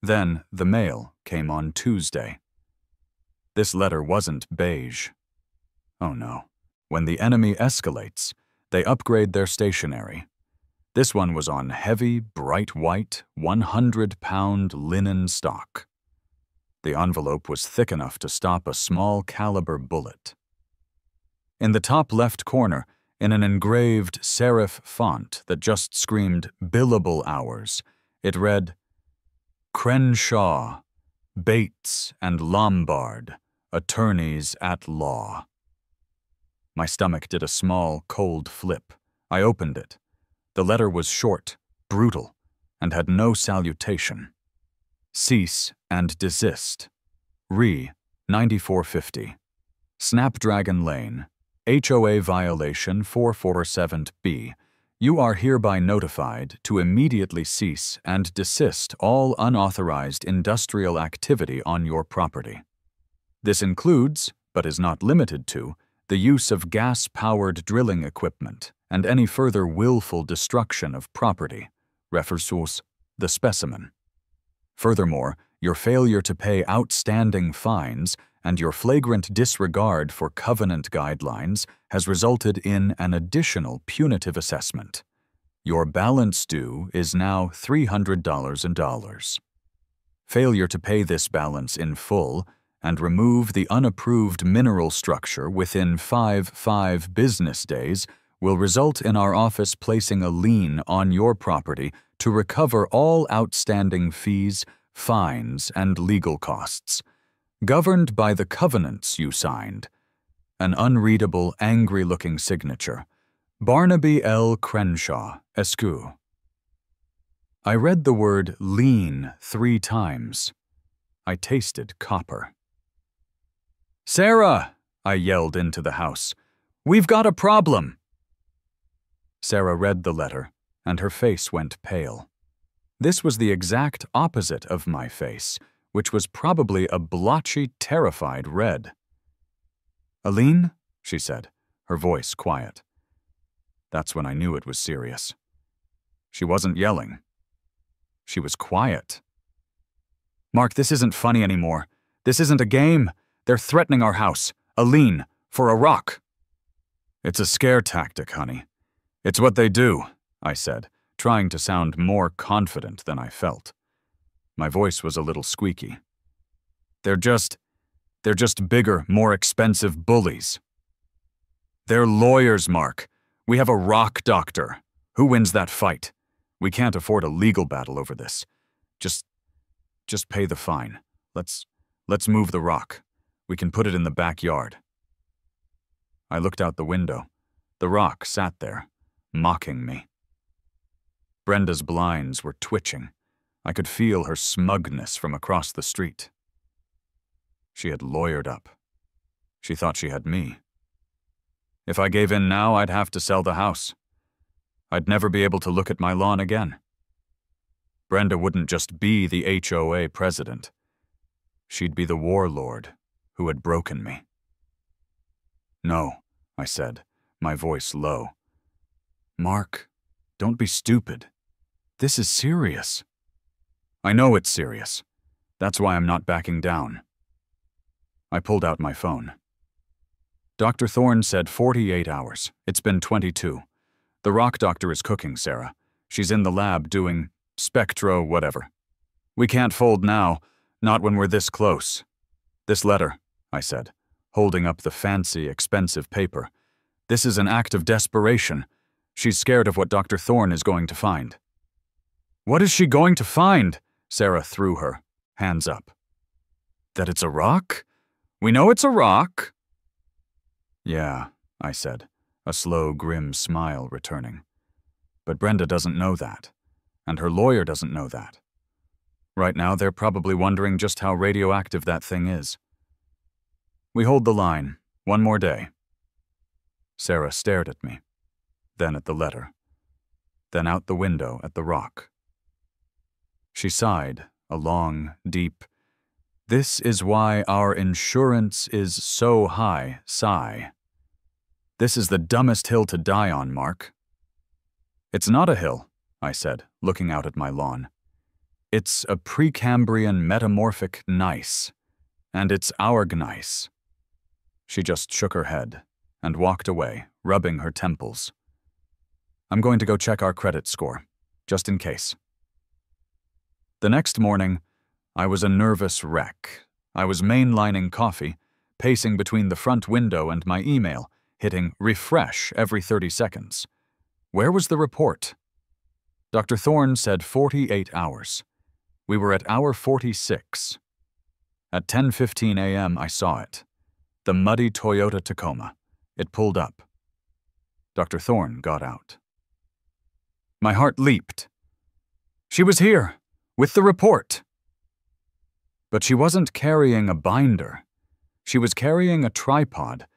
Then the mail came on Tuesday. This letter wasn't beige. Oh no. When the enemy escalates, they upgrade their stationery. This one was on heavy, bright white, 100-pound linen stock. The envelope was thick enough to stop a small-caliber bullet. In the top left corner, in an engraved serif font that just screamed billable hours, it read, "Crenshaw, Bates and Lombard, attorneys at law." My stomach did a small, cold flip. I opened it. The letter was short, brutal, and had no salutation. Cease and desist. Re. 9450. Snapdragon Lane. HOA violation 447B. You are hereby notified to immediately cease and desist all unauthorized industrial activity on your property. This includes, but is not limited to, the use of gas-powered drilling equipment and any further willful destruction of property. Refersus, the specimen. Furthermore, your failure to pay outstanding fines and your flagrant disregard for covenant guidelines has resulted in an additional punitive assessment. Your balance due is now $300 in dollars. Failure to pay this balance in full and remove the unapproved mineral structure within 5 business days will result in our office placing a lien on your property to recover all outstanding fees, fines, and legal costs, governed by the covenants you signed. An unreadable, angry-looking signature. Barnaby L. Crenshaw, Esq. I read the word lien 3 times. I tasted copper. "Sarah!" I yelled into the house. "We've got a problem!" Sarah read the letter, and her face went pale. This was the exact opposite of my face, which was probably a blotchy, terrified red. "Aline?" she said, her voice quiet. That's when I knew it was serious. She wasn't yelling. She was quiet. "Mark, this isn't funny anymore. This isn't a game. They're threatening our house. Aline, for a rock." "It's a scare tactic, honey. It's what they do," I said, trying to sound more confident than I felt. My voice was a little squeaky. They're just bigger, more expensive bullies." "They're lawyers, Mark. We have a rock doctor. Who wins that fight? We can't afford a legal battle over this. Just pay the fine. Let's move the rock. We can put it in the backyard." I looked out the window. The rock sat there, mocking me. Brenda's blinds were twitching. I could feel her smugness from across the street. She had lawyered up. She thought she had me. If I gave in now, I'd have to sell the house. I'd never be able to look at my lawn again. Brenda wouldn't just be the HOA president. She'd be the warlord who had broken me. "No," I said, my voice low. "Mark, don't be stupid. This is serious." "I know it's serious. That's why I'm not backing down." I pulled out my phone. Dr. Thorne said 48 hours. It's been 22. The rock doctor is cooking, Sarah. She's in the lab doing spectro whatever. We can't fold now, not when we're this close. "This letter," I said, holding up the fancy, expensive paper. "This is an act of desperation. She's scared of what Dr. Thorne is going to find." "What is she going to find?" Sarah threw her, hands up. "That it's a rock? We know it's a rock." "Yeah," I said, a slow, grim smile returning. "But Brenda doesn't know that, and her lawyer doesn't know that. Right now, they're probably wondering just how radioactive that thing is. We hold the line. One more day." Sarah stared at me, then at the letter, then out the window at the rock. She sighed, a long, deep, "This is why our insurance is so high" sigh. "This is the dumbest hill to die on, Mark." "It's not a hill," I said, looking out at my lawn. "It's a Precambrian metamorphic gneiss, and it's our gneiss." She just shook her head and walked away, rubbing her temples. "I'm going to go check our credit score, just in case." The next morning, I was a nervous wreck. I was mainlining coffee, pacing between the front window and my email, hitting refresh every 30 seconds. Where was the report? Dr. Thorne said 48 hours. We were at hour 46. At 10:15 a.m., I saw it. The muddy Toyota Tacoma. It pulled up. Dr. Thorne got out. My heart leaped. She was here, with the report. But she wasn't carrying a binder. She was carrying a tripod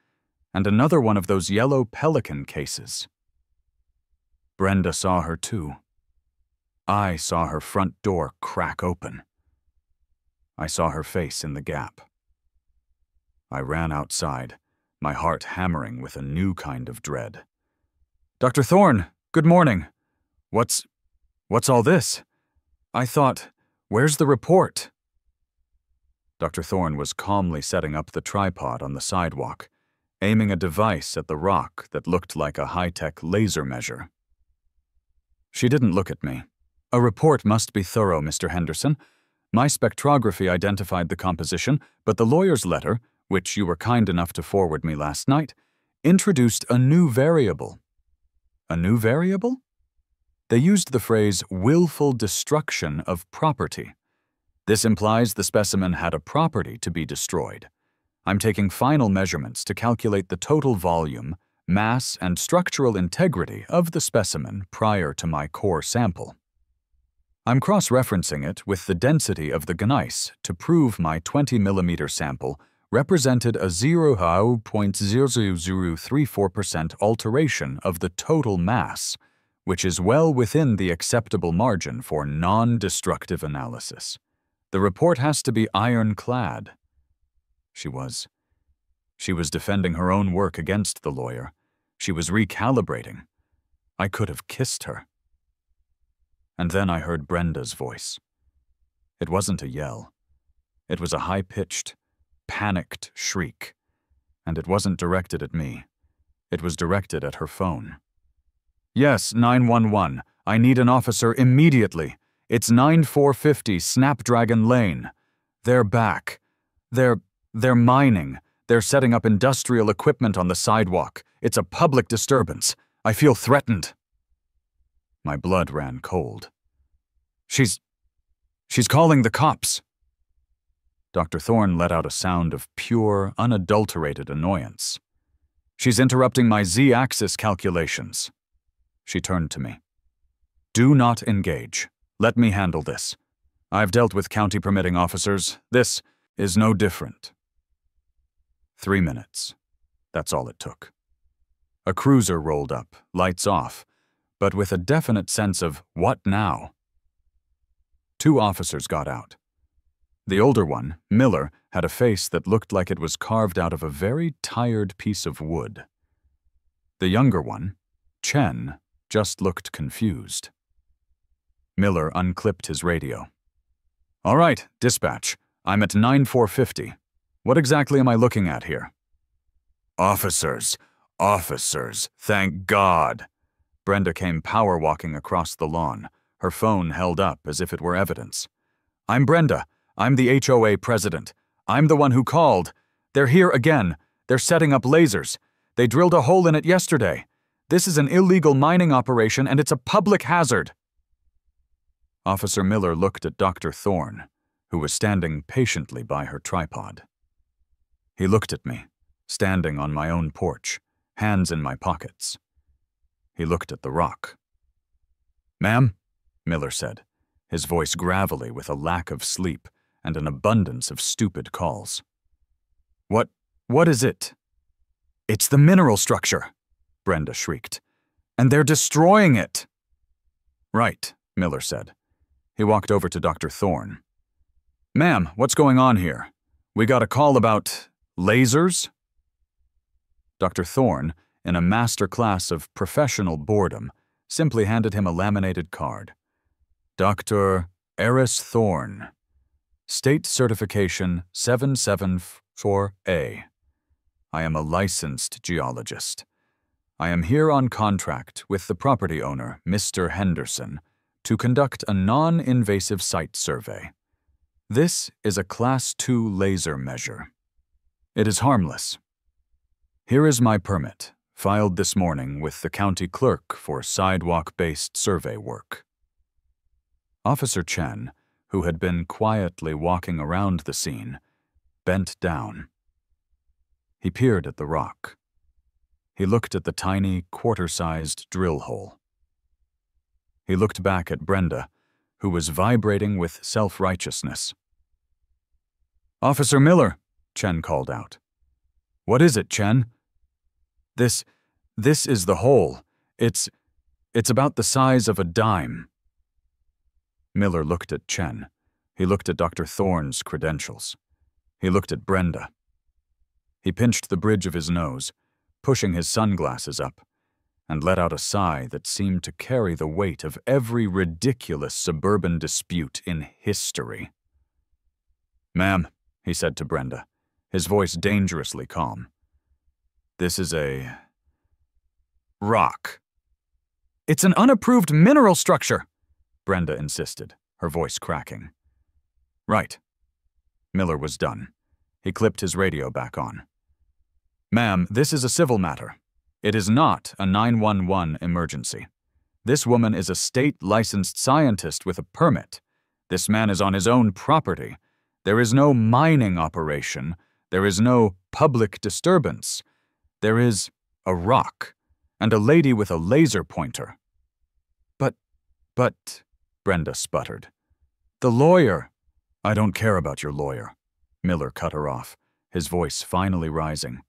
and another one of those yellow Pelican cases. Brenda saw her too. I saw her front door crack open. I saw her face in the gap. I ran outside, my heart hammering with a new kind of dread. "Dr. Thorne, good morning. What's all this? I thought, where's the report?" Dr. Thorne was calmly setting up the tripod on the sidewalk, aiming a device at the rock that looked like a high-tech laser measure. She didn't look at me. "A report must be thorough, Mr. Henderson. My spectrography identified the composition, but the lawyer's letter, which you were kind enough to forward me last night, introduced a new variable." "A new variable?" They used the phrase willful destruction of property. This implies the specimen had a property to be destroyed. I'm taking final measurements to calculate the total volume, mass, and structural integrity of the specimen prior to my core sample. I'm cross-referencing it with the density of the gneiss to prove my 20 mm sample represented a 0.00034% alteration of the total mass, which is well within the acceptable margin for non-destructive analysis. The report has to be ironclad. She was defending her own work against the lawyer. She was recalibrating. I could have kissed her. And then I heard Brenda's voice. It wasn't a yell. It was a high-pitched, panicked shriek. And it wasn't directed at me. It was directed at her phone. "Yes, 911. I need an officer immediately. It's 9450 Snapdragon Lane. They're back. They're mining. They're setting up industrial equipment on the sidewalk. It's a public disturbance. I feel threatened." My blood ran cold. She's calling the cops." Dr. Thorne let out a sound of pure, unadulterated annoyance. "She's interrupting my Z-axis calculations." She turned to me. "Do not engage. Let me handle this. I've dealt with county permitting officers. This is no different." 3 minutes. That's all it took. A cruiser rolled up, lights off, but with a definite sense of what now? 2 officers got out. The older one, Miller, had a face that looked like it was carved out of a very tired piece of wood. The younger one, Chen, just looked confused. Miller unclipped his radio. "All right, dispatch. I'm at 9450. What exactly am I looking at here?" Officers, thank God." Brenda came power-walking across the lawn, her phone held up as if it were evidence. "I'm Brenda. I'm the HOA president. I'm the one who called. They're here again. They're setting up lasers. They drilled a hole in it yesterday. This is an illegal mining operation and it's a public hazard." Officer Miller looked at Dr. Thorne, who was standing patiently by her tripod. He looked at me, standing on my own porch, hands in my pockets. He looked at the rock. "Ma'am," Miller said, his voice gravelly with a lack of sleep and an abundance of stupid calls. What is it?" "It's the mineral structure," Brenda shrieked. "And they're destroying it." "Right," Miller said. He walked over to Dr. Thorne. "Ma'am, what's going on here? We got a call about lasers?" Dr. Thorne, in a master class of professional boredom, simply handed him a laminated card. "Dr. Eris Thorne. State certification 774A. I am a licensed geologist. I am here on contract with the property owner, Mr. Henderson, to conduct a non-invasive site survey. This is a Class 2 laser measure. It is harmless. Here is my permit, filed this morning with the county clerk for sidewalk-based survey work." Officer Chen, who had been quietly walking around the scene, bent down. He peered at the rock. He looked at the tiny, quarter-sized drill hole. He looked back at Brenda, who was vibrating with self-righteousness. "Officer Miller," Chen called out. "What is it, Chen?" This is the hole. It's about the size of a dime." Miller looked at Chen. He looked at Dr. Thorne's credentials. He looked at Brenda. He pinched the bridge of his nose, pushing his sunglasses up, and let out a sigh that seemed to carry the weight of every ridiculous suburban dispute in history. "Ma'am," he said to Brenda, his voice dangerously calm, "this is a rock." "It's an unapproved mineral structure," Brenda insisted, her voice cracking. "Right." Miller was done. He clipped his radio back on. "Ma'am, this is a civil matter. It is not a 911 emergency. This woman is a state-licensed scientist with a permit. This man is on his own property. There is no mining operation. There is no public disturbance. There is a rock and a lady with a laser pointer." But, Brenda sputtered. "The lawyer." "I don't care about your lawyer," Miller cut her off, his voice finally rising.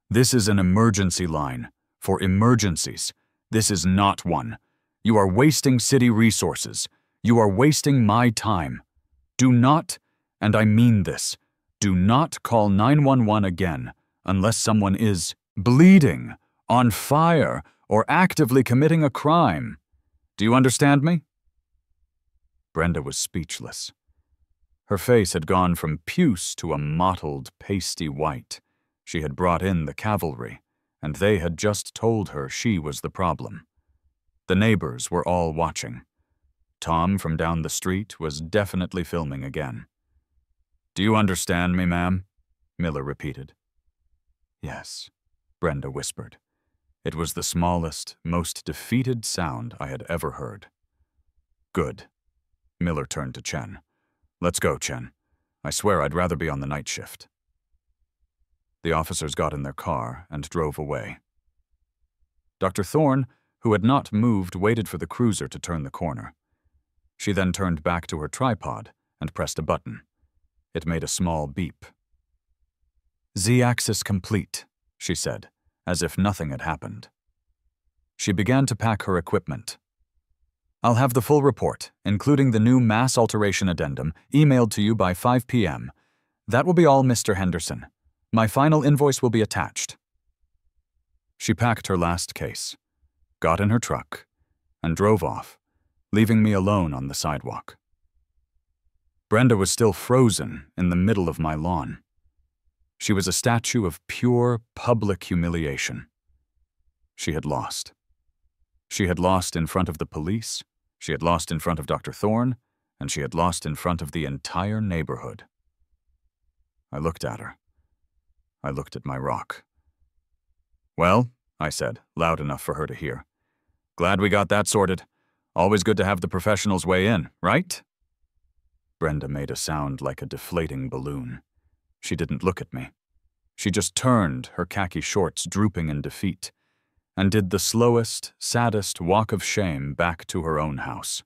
"This is an emergency line. For emergencies. This is not one. You are wasting city resources. You are wasting my time. Do not, and I mean this, do not call 911 again unless someone is bleeding, on fire, or actively committing a crime. Do you understand me?" Brenda was speechless. Her face had gone from puce to a mottled, pasty white. She had brought in the cavalry, and they had just told her she was the problem. The neighbors were all watching. Tom from down the street was definitely filming again. "Do you understand me, ma'am?" Miller repeated. "Yes," Brenda whispered. It was the smallest, most defeated sound I had ever heard. "Good." Miller turned to Chen. "Let's go, Chen. I swear I'd rather be on the night shift." The officers got in their car and drove away. Dr. Thorne, who had not moved, waited for the cruiser to turn the corner. She then turned back to her tripod and pressed a button. It made a small beep. "Z-axis complete," she said, as if nothing had happened. She began to pack her equipment. "I'll have the full report, including the new mass alteration addendum, emailed to you by 5 p.m. That will be all, Mr. Henderson. My final invoice will be attached." She packed her last case, got in her truck, and drove off, leaving me alone on the sidewalk. Brenda was still frozen in the middle of my lawn. She was a statue of pure public humiliation. She had lost. She had lost in front of the police, she had lost in front of Dr. Thorne, and she had lost in front of the entire neighborhood. I looked at her. I looked at my rock. "Well," I said, loud enough for her to hear. "Glad we got that sorted. Always good to have the professionals weigh in, right?" Brenda made a sound like a deflating balloon. She didn't look at me. She just turned, her khaki shorts drooping in defeat, and did the slowest, saddest walk of shame back to her own house.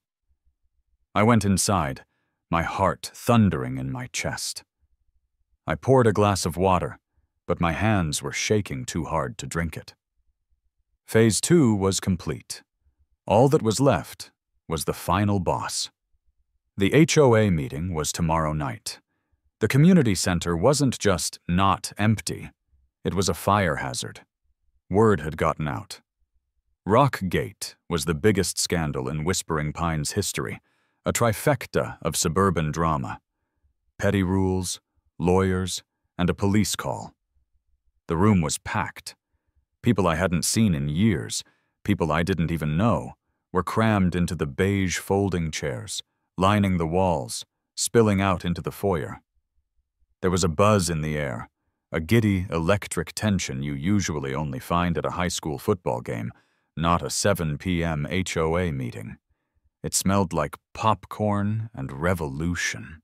I went inside, my heart thundering in my chest. I poured a glass of water, but my hands were shaking too hard to drink it. Phase 2 was complete. All that was left was the final boss. The HOA meeting was tomorrow night. The community center wasn't just not empty. It was a fire hazard. Word had gotten out. Rockgate was the biggest scandal in Whispering Pines history, a trifecta of suburban drama. Petty rules, lawyers, and a police call. The room was packed. People I hadn't seen in years, people I didn't even know, were crammed into the beige folding chairs, lining the walls, spilling out into the foyer. There was a buzz in the air, a giddy, electric tension you usually only find at a high school football game, not a 7 p.m. HOA meeting. It smelled like popcorn and revolution.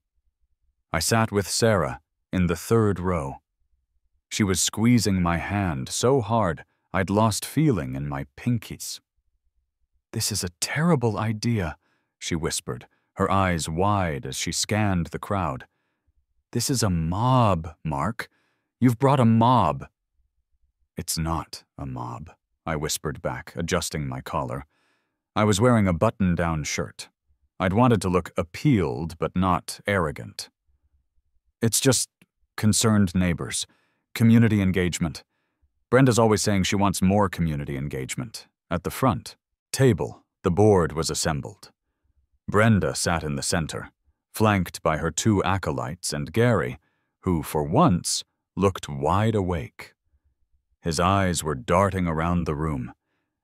I sat with Sarah in the 3rd row. She was squeezing my hand so hard I'd lost feeling in my pinkies. "This is a terrible idea," she whispered, her eyes wide as she scanned the crowd. "This is a mob, Mark. You've brought a mob." "It's not a mob," I whispered back, adjusting my collar. I was wearing a button-down shirt. I'd wanted to look appealed, but not arrogant. "It's just concerned neighbors. Community engagement. Brenda's always saying she wants more community engagement. At the front table, the board was assembled. Brenda sat in the center, flanked by her two acolytes and Gary, who, for once, looked wide awake. His eyes were darting around the room,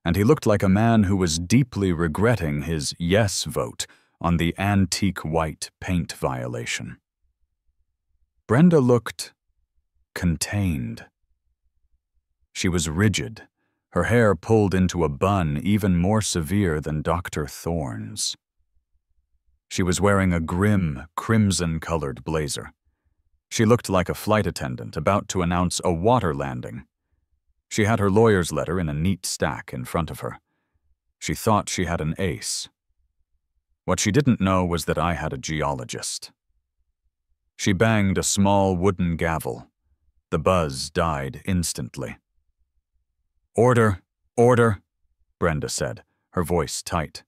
and he looked like a man who was deeply regretting his yes vote on the antique white paint violation. Brenda looked contained. She was rigid, her hair pulled into a bun even more severe than Dr. Thorne's. She was wearing a grim, crimson-colored blazer. She looked like a flight attendant about to announce a water landing. She had her lawyer's letter in a neat stack in front of her. She thought she had an ace. What she didn't know was that I had a geologist. She banged a small wooden gavel. The buzz died instantly. "Order, order," Brenda said, her voice tight.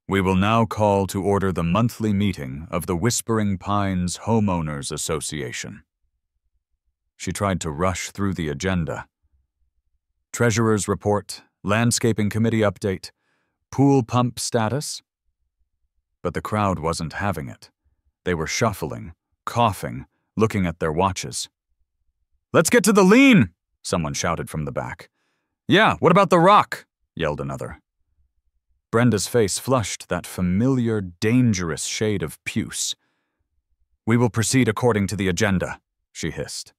"We will now call to order the monthly meeting of the Whispering Pines Homeowners Association." She tried to rush through the agenda. Treasurer's report, landscaping committee update, pool pump status. But the crowd wasn't having it. They were shuffling, coughing, looking at their watches. "Let's get to the lien!" someone shouted from the back. "Yeah, what about the rock?" yelled another. Brenda's face flushed that familiar, dangerous shade of puce. "We will proceed according to the agenda," she hissed.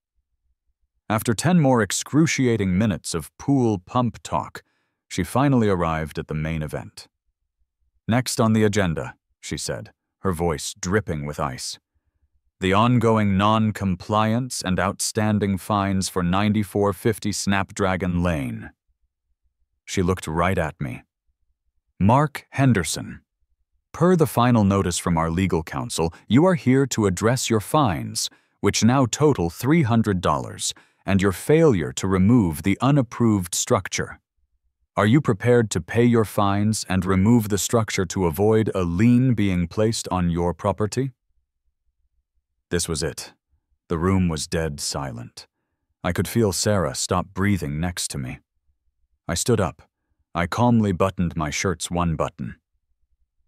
After 10 more excruciating minutes of pool pump talk, she finally arrived at the main event. "Next on the agenda," she said, her voice dripping with ice, "the ongoing non-compliance and outstanding fines for 9450 Snapdragon Lane." She looked right at me. "Mark Henderson, per the final notice from our legal counsel, you are here to address your fines, which now total $300, and your failure to remove the unapproved structure. Are you prepared to pay your fines and remove the structure to avoid a lien being placed on your property?" This was it. The room was dead silent. I could feel Sarah stop breathing next to me. I stood up. I calmly buttoned my shirt's one button.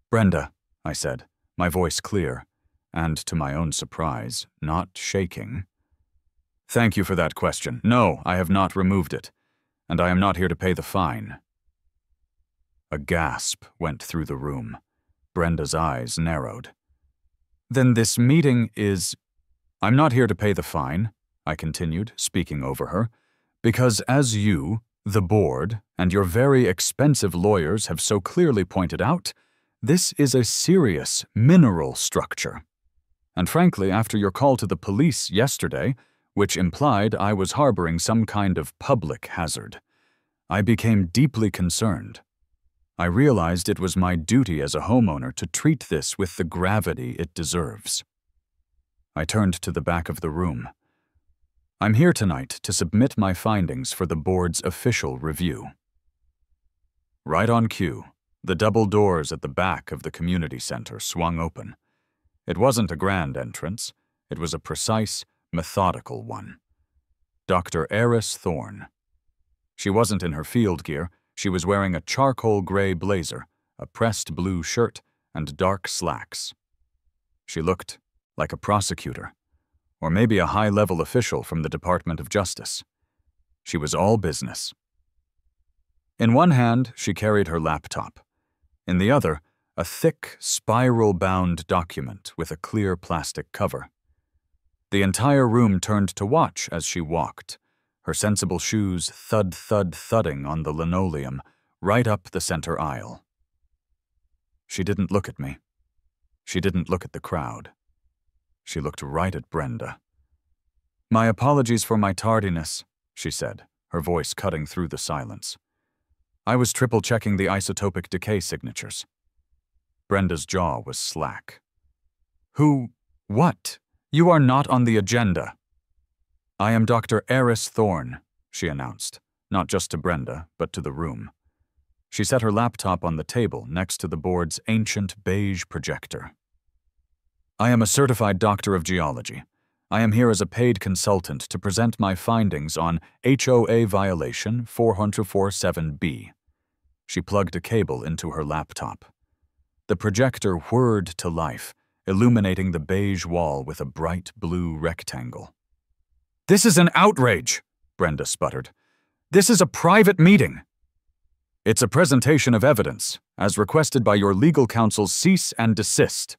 "Brenda," I said, my voice clear, and to my own surprise, not shaking. "Thank you for that question. No, I have not removed it, and I am not here to pay the fine." A gasp went through the room. Brenda's eyes narrowed. "Then this meeting is—" "I'm not here to pay the fine," I continued, speaking over her, "because as you, the board, and your very expensive lawyers have so clearly pointed out, this is a serious mineral structure. And frankly, after your call to the police yesterday, which implied I was harboring some kind of public hazard, I became deeply concerned. I realized it was my duty as a homeowner to treat this with the gravity it deserves." I turned to the back of the room. "I'm here tonight to submit my findings for the board's official review." Right on cue, the double doors at the back of the community center swung open. It wasn't a grand entrance. It was a precise, methodical one. Dr. Eris Thorne. She wasn't in her field gear. She was wearing a charcoal gray blazer, a pressed blue shirt, and dark slacks. She looked like a prosecutor, or maybe a high-level official from the Department of Justice. She was all business. In one hand, she carried her laptop. In the other, a thick, spiral-bound document with a clear plastic cover. The entire room turned to watch as she walked, her sensible shoes thud-thud-thudding on the linoleum, right up the center aisle. She didn't look at me. She didn't look at the crowd. She looked right at Brenda. "My apologies for my tardiness," she said, her voice cutting through the silence. I was triple-checking the isotopic decay signatures. Brenda's jaw was slack. Who? What? You are not on the agenda. I am Dr. Eris Thorne, she announced, not just to Brenda, but to the room. She set her laptop on the table next to the board's ancient beige projector. I am a certified doctor of geology. I am here as a paid consultant to present my findings on HOA violation 447B. She plugged a cable into her laptop. The projector whirred to life, illuminating the beige wall with a bright blue rectangle. This is an outrage, Brenda sputtered. This is a private meeting. It's a presentation of evidence, as requested by your legal counsel's cease and desist,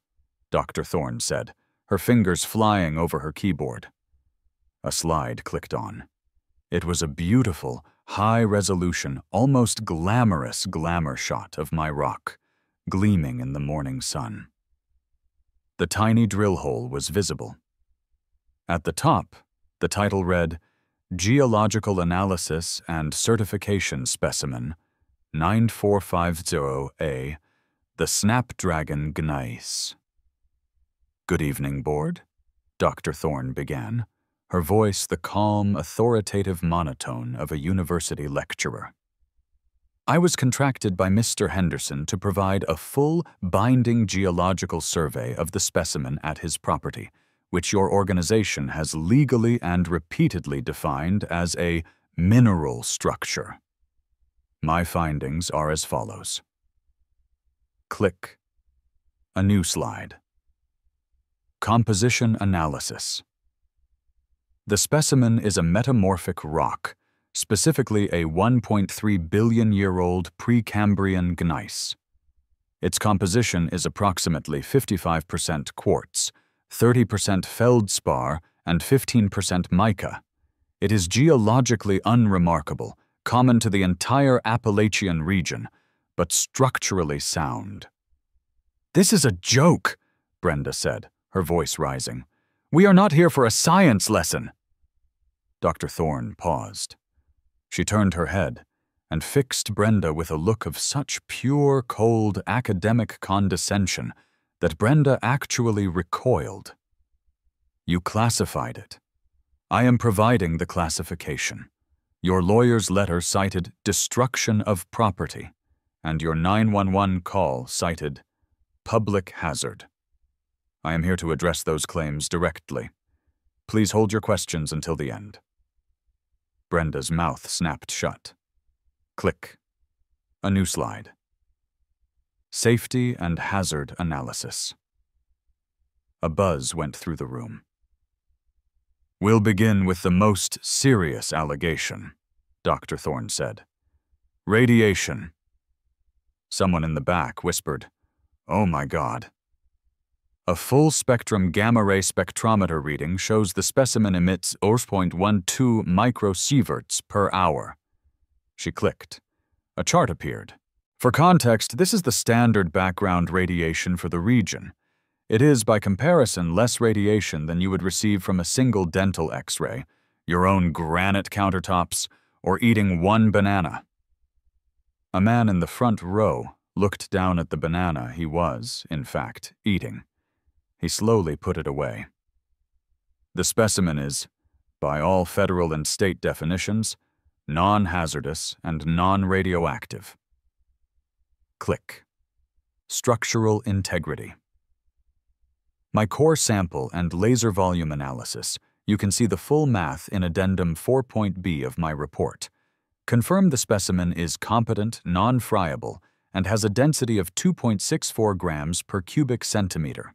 Dr. Thorne said, her fingers flying over her keyboard. A slide clicked on. It was a beautiful, high-resolution, almost glamorous glamour shot of my rock, gleaming in the morning sun. The tiny drill hole was visible. At the top, the title read, Geological Analysis and Certification Specimen, 9450A, the Snapdragon Gneiss. Good evening, board, Dr. Thorne began, her voice the calm, authoritative monotone of a university lecturer. I was contracted by Mr. Henderson to provide a full, binding geological survey of the specimen at his property, which your organization has legally and repeatedly defined as a mineral structure. My findings are as follows. Click. A new slide. Composition analysis. The specimen is a metamorphic rock, specifically a 1.3 billion-year-old Precambrian gneiss. Its composition is approximately 55% quartz, 30% feldspar, and 15% mica. It is geologically unremarkable, common to the entire Appalachian region, but structurally sound. This is a joke, Brenda said, her voice rising. We are not here for a science lesson. Dr. Thorne paused. She turned her head and fixed Brenda with a look of such pure, cold, academic condescension that Brenda actually recoiled. You classified it. I am providing the classification. Your lawyer's letter cited destruction of property, and your 911 call cited public hazard. I am here to address those claims directly. Please hold your questions until the end. Brenda's mouth snapped shut. Click. A new slide. Safety and hazard analysis. A buzz went through the room. We'll begin with the most serious allegation, Dr. Thorne said. Radiation. Someone in the back whispered, Oh my God. A full-spectrum gamma-ray spectrometer reading shows the specimen emits 0.12 microsieverts per hour. She clicked. A chart appeared. For context, this is the standard background radiation for the region. It is, by comparison, less radiation than you would receive from a single dental X-ray, your own granite countertops, or eating one banana. A man in the front row looked down at the banana he was, in fact, eating. He slowly put it away. The specimen is, by all federal and state definitions, non-hazardous and non-radioactive. Click. Structural integrity. My core sample and laser volume analysis, you can see the full math in Addendum 4.B of my report, confirm the specimen is competent, non-friable, and has a density of 2.64 grams per cubic centimeter.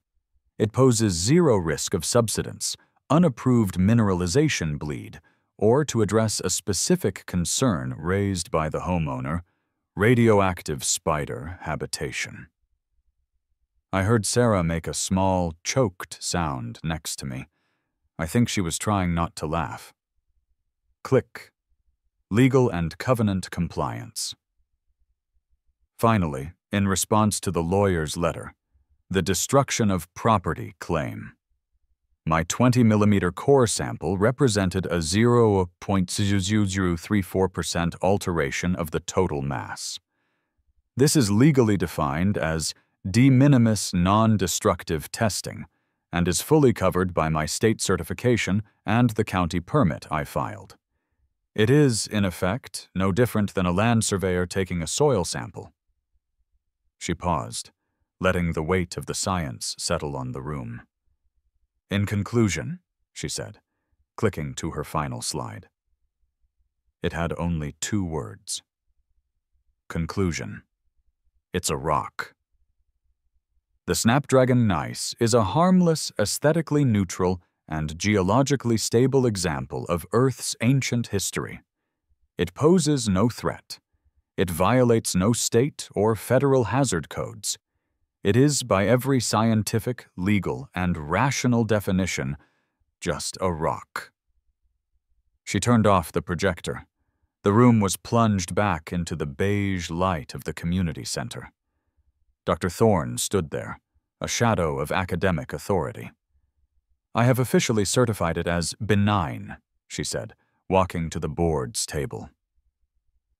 It poses zero risk of subsidence, unapproved mineralization bleed, or to address a specific concern raised by the homeowner, radioactive spider habitation. I heard Sarah make a small, choked sound next to me. I think she was trying not to laugh. Click. Legal and covenant compliance. Finally, in response to the lawyer's letter, the destruction of property claim. My 20mm core sample represented a 0.0034% alteration of the total mass. This is legally defined as de minimis non-destructive testing and is fully covered by my state certification and the county permit I filed. It is, in effect, no different than a land surveyor taking a soil sample. She paused, letting the weight of the science settle on the room. In conclusion, she said, clicking to her final slide. It had only 2 words. Conclusion. It's a rock. The Snapdragon Gneiss is a harmless, aesthetically neutral, and geologically stable example of Earth's ancient history. It poses no threat. It violates no state or federal hazard codes. It is, by every scientific, legal, and rational definition, just a rock. She turned off the projector. The room was plunged back into the beige light of the community center. Dr. Thorne stood there, a shadow of academic authority. I have officially certified it as benign, she said, walking to the board's table.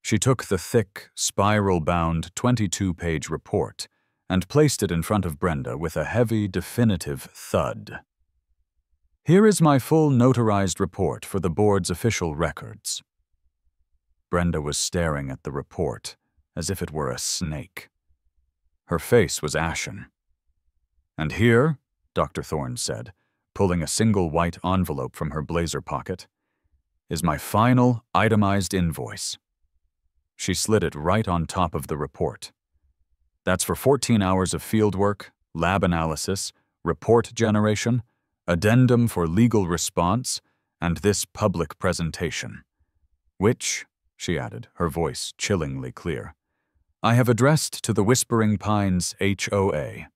She took the thick, spiral-bound 22-page report and placed it in front of Brenda with a heavy, definitive thud. Here is my full notarized report for the board's official records. Brenda was staring at the report as if it were a snake. Her face was ashen. And here, Dr. Thorne said, pulling a single white envelope from her blazer pocket, is my final itemized invoice. She slid it right on top of the report. That's for 14 hours of fieldwork, lab analysis, report generation, addendum for legal response, and this public presentation, which, she added, her voice chillingly clear, I have addressed to the Whispering Pines HOA.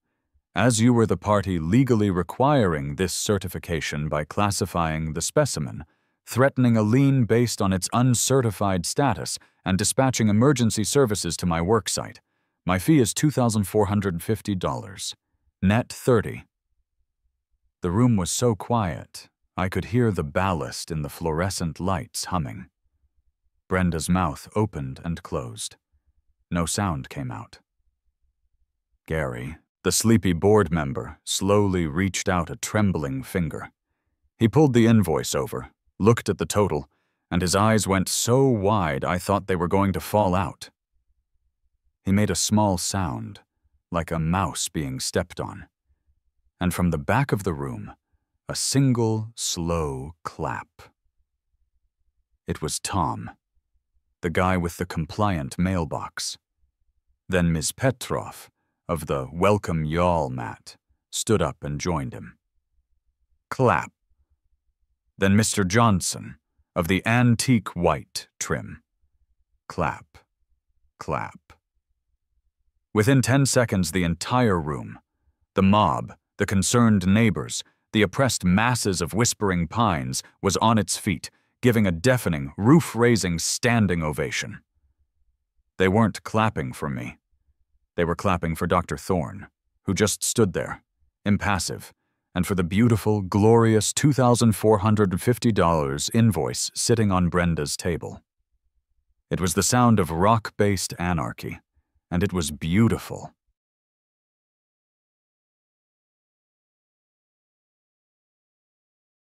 As you were the party legally requiring this certification by classifying the specimen, threatening a lien based on its uncertified status, and dispatching emergency services to my worksite, my fee is $2,450, net $30. The room was so quiet, I could hear the ballast in the fluorescent lights humming. Brenda's mouth opened and closed. No sound came out. Gary, the sleepy board member, slowly reached out a trembling finger. He pulled the invoice over, looked at the total, and his eyes went so wide I thought they were going to fall out. He made a small sound, like a mouse being stepped on, and from the back of the room, a single, slow clap. It was Tom, the guy with the compliant mailbox. Then Ms. Petrov, of the Welcome Y'all mat, stood up and joined him. Clap. Then Mr. Johnson, of the antique white trim. Clap. Clap. Within 10 seconds, the entire room, the mob, the concerned neighbors, the oppressed masses of Whispering Pines, was on its feet, giving a deafening, roof-raising standing ovation. They weren't clapping for me. They were clapping for Dr. Thorne, who just stood there, impassive, and for the beautiful, glorious $2,450 invoice sitting on Brenda's table. It was the sound of rock-based anarchy, and it was beautiful.